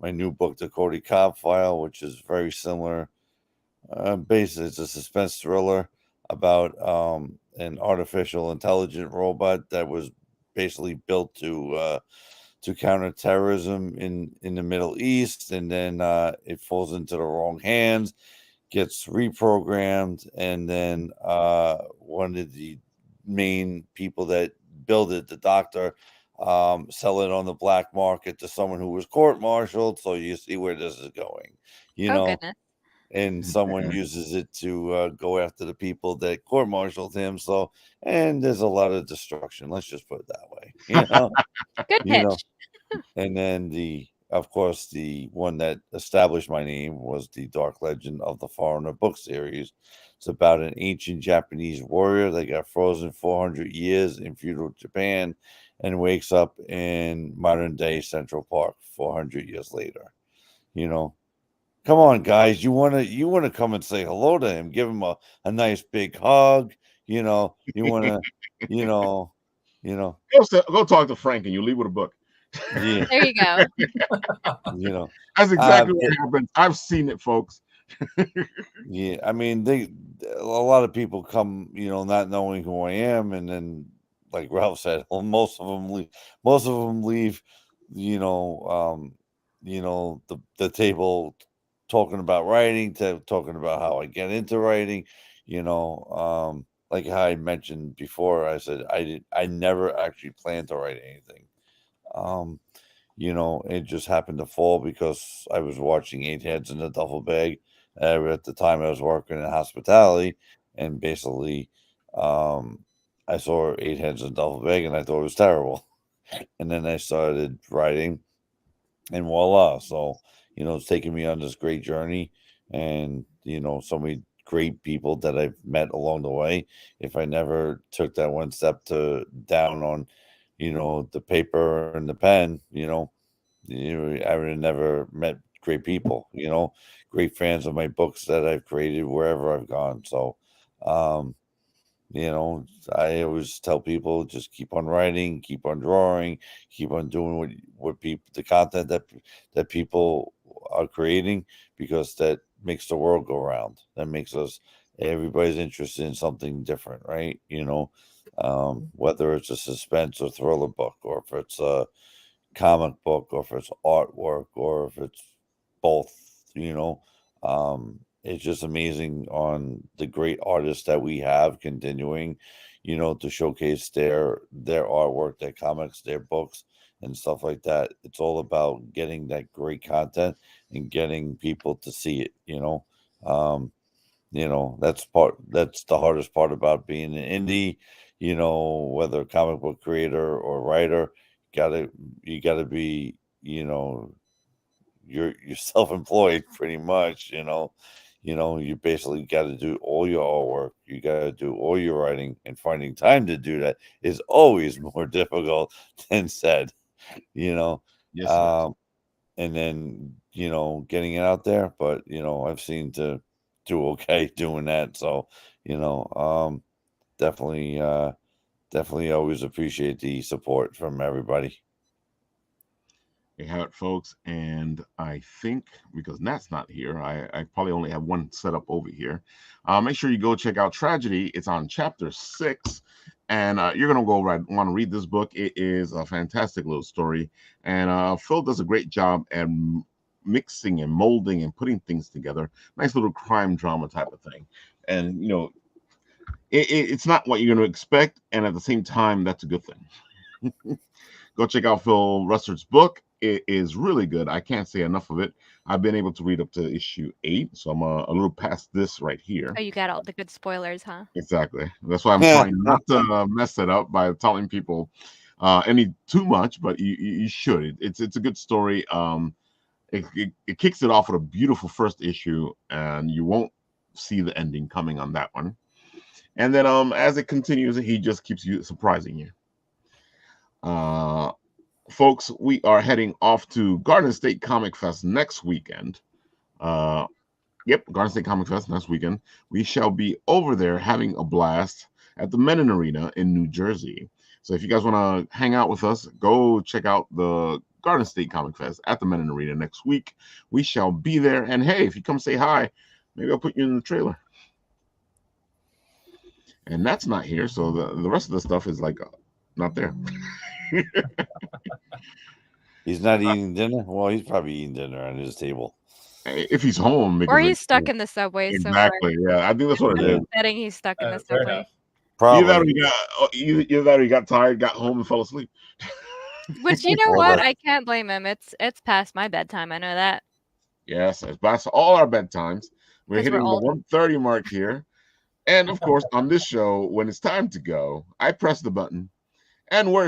new book, The Cody Cobb File, which is very similar. Basically, it's a suspense thriller about an artificial intelligent robot that was basically built to counter terrorism in the Middle East, and then it falls into the wrong hands, gets reprogrammed, and then one of the main people that build it, the doctor, sell it on the black market to someone who was court-martialed. So you see where this is going, Goodness. and someone uses it to go after the people that court-martialed him. So, and there's a lot of destruction. Let's just put it that way, Good pitch. And then of course, the one that established my name was the Dark Legend of the Foreigner book series. It's about an ancient Japanese warrior that got frozen 400 years in feudal Japan and wakes up in modern day Central Park 400 years later. Come on, guys. You wanna come and say hello to him, give him a nice big hug. You wanna, Go talk to Frank and you leave with a book. yeah. There you go. That's exactly what happens. I've seen it, folks. Yeah, I mean, a lot of people come, not knowing who I am, and then, like Ralph said, most of them leave, the table talking about writing to talking about how I get into writing, like how I mentioned before, I said I never actually planned to write anything. It just happened to fall because I was watching Eight Heads in a Duffel Bag. At the time I was working in hospitality, and basically I saw Eight Heads in a Duffel Bag and I thought it was terrible. And then I started writing, and voila. So, it's taken me on this great journey, and, so many great people that I've met along the way. If I never took that one step down on, the paper and the pen, I would have never met great people, great fans of my books that I've created wherever I've gone. So, um, I always tell people just keep on writing, keep on drawing, keep on doing what people, the content that people are creating, because that makes the world go round. That makes everybody's interested in something different, right? Whether it's a suspense or thriller book, or if it's a comic book, or if it's artwork, or if it's both, it's just amazing on the great artists that we have continuing, to showcase their artwork, their comics, their books, and stuff like that. It's all about getting that great content and getting people to see it. That's the hardest part about being an indie. Whether a comic book creator or writer, you gotta be, you're self-employed pretty much. You basically got to do all your artwork, you got to do all your writing, and finding time to do that is always more difficult than said. Yes, um and then getting it out there, but I've seen to do okay doing that. So definitely definitely always appreciate the support from everybody. you have it, folks. And I think because Nat's not here, I probably only have one set up over here. Make sure you go check out Tragedy. It's on chapter 6. And you're going to want to read this book. It is a fantastic little story. And Phil does a great job at mixing and molding and putting things together. Nice little crime drama type of thing. And, it's not what you're going to expect. And at the same time, that's a good thing. Go check out Phil Russard's book. It is really good. I can't say enough of it. I've been able to read up to issue 8, so I'm a little past this right here. Oh, you got all the good spoilers, huh? Exactly. That's why I'm trying not to mess it up by telling people any too much, but you should. It's a good story. It kicks it off with a beautiful first issue, and you won't see the ending coming on that one. And then as it continues, he just keeps surprising you. Folks, we are heading off to Garden State Comic Fest next weekend. Garden State Comic Fest next weekend. We shall be over there having a blast at the Menon Arena in New Jersey. So if you guys want to hang out with us, go check out the Garden State Comic Fest at the Menon Arena next week. We shall be there. And hey, if you come say hi, maybe I'll put you in the trailer. And that's not here, so the rest of the stuff is like not there. He's not eating dinner. Well, he's probably eating dinner on his table. If he's home, or he's stuck in the subway exactly. somewhere. Yeah, I think that's what it is. Betting he's stuck in the subway. Probably. Either that or he got tired, got home, and fell asleep. Which, you know what? I can't blame him. It's past my bedtime. I know that. Yes, it's past all our bedtimes. We're hitting the 1:30 mark here. And of course, on this show, when it's time to go, I press the button and we're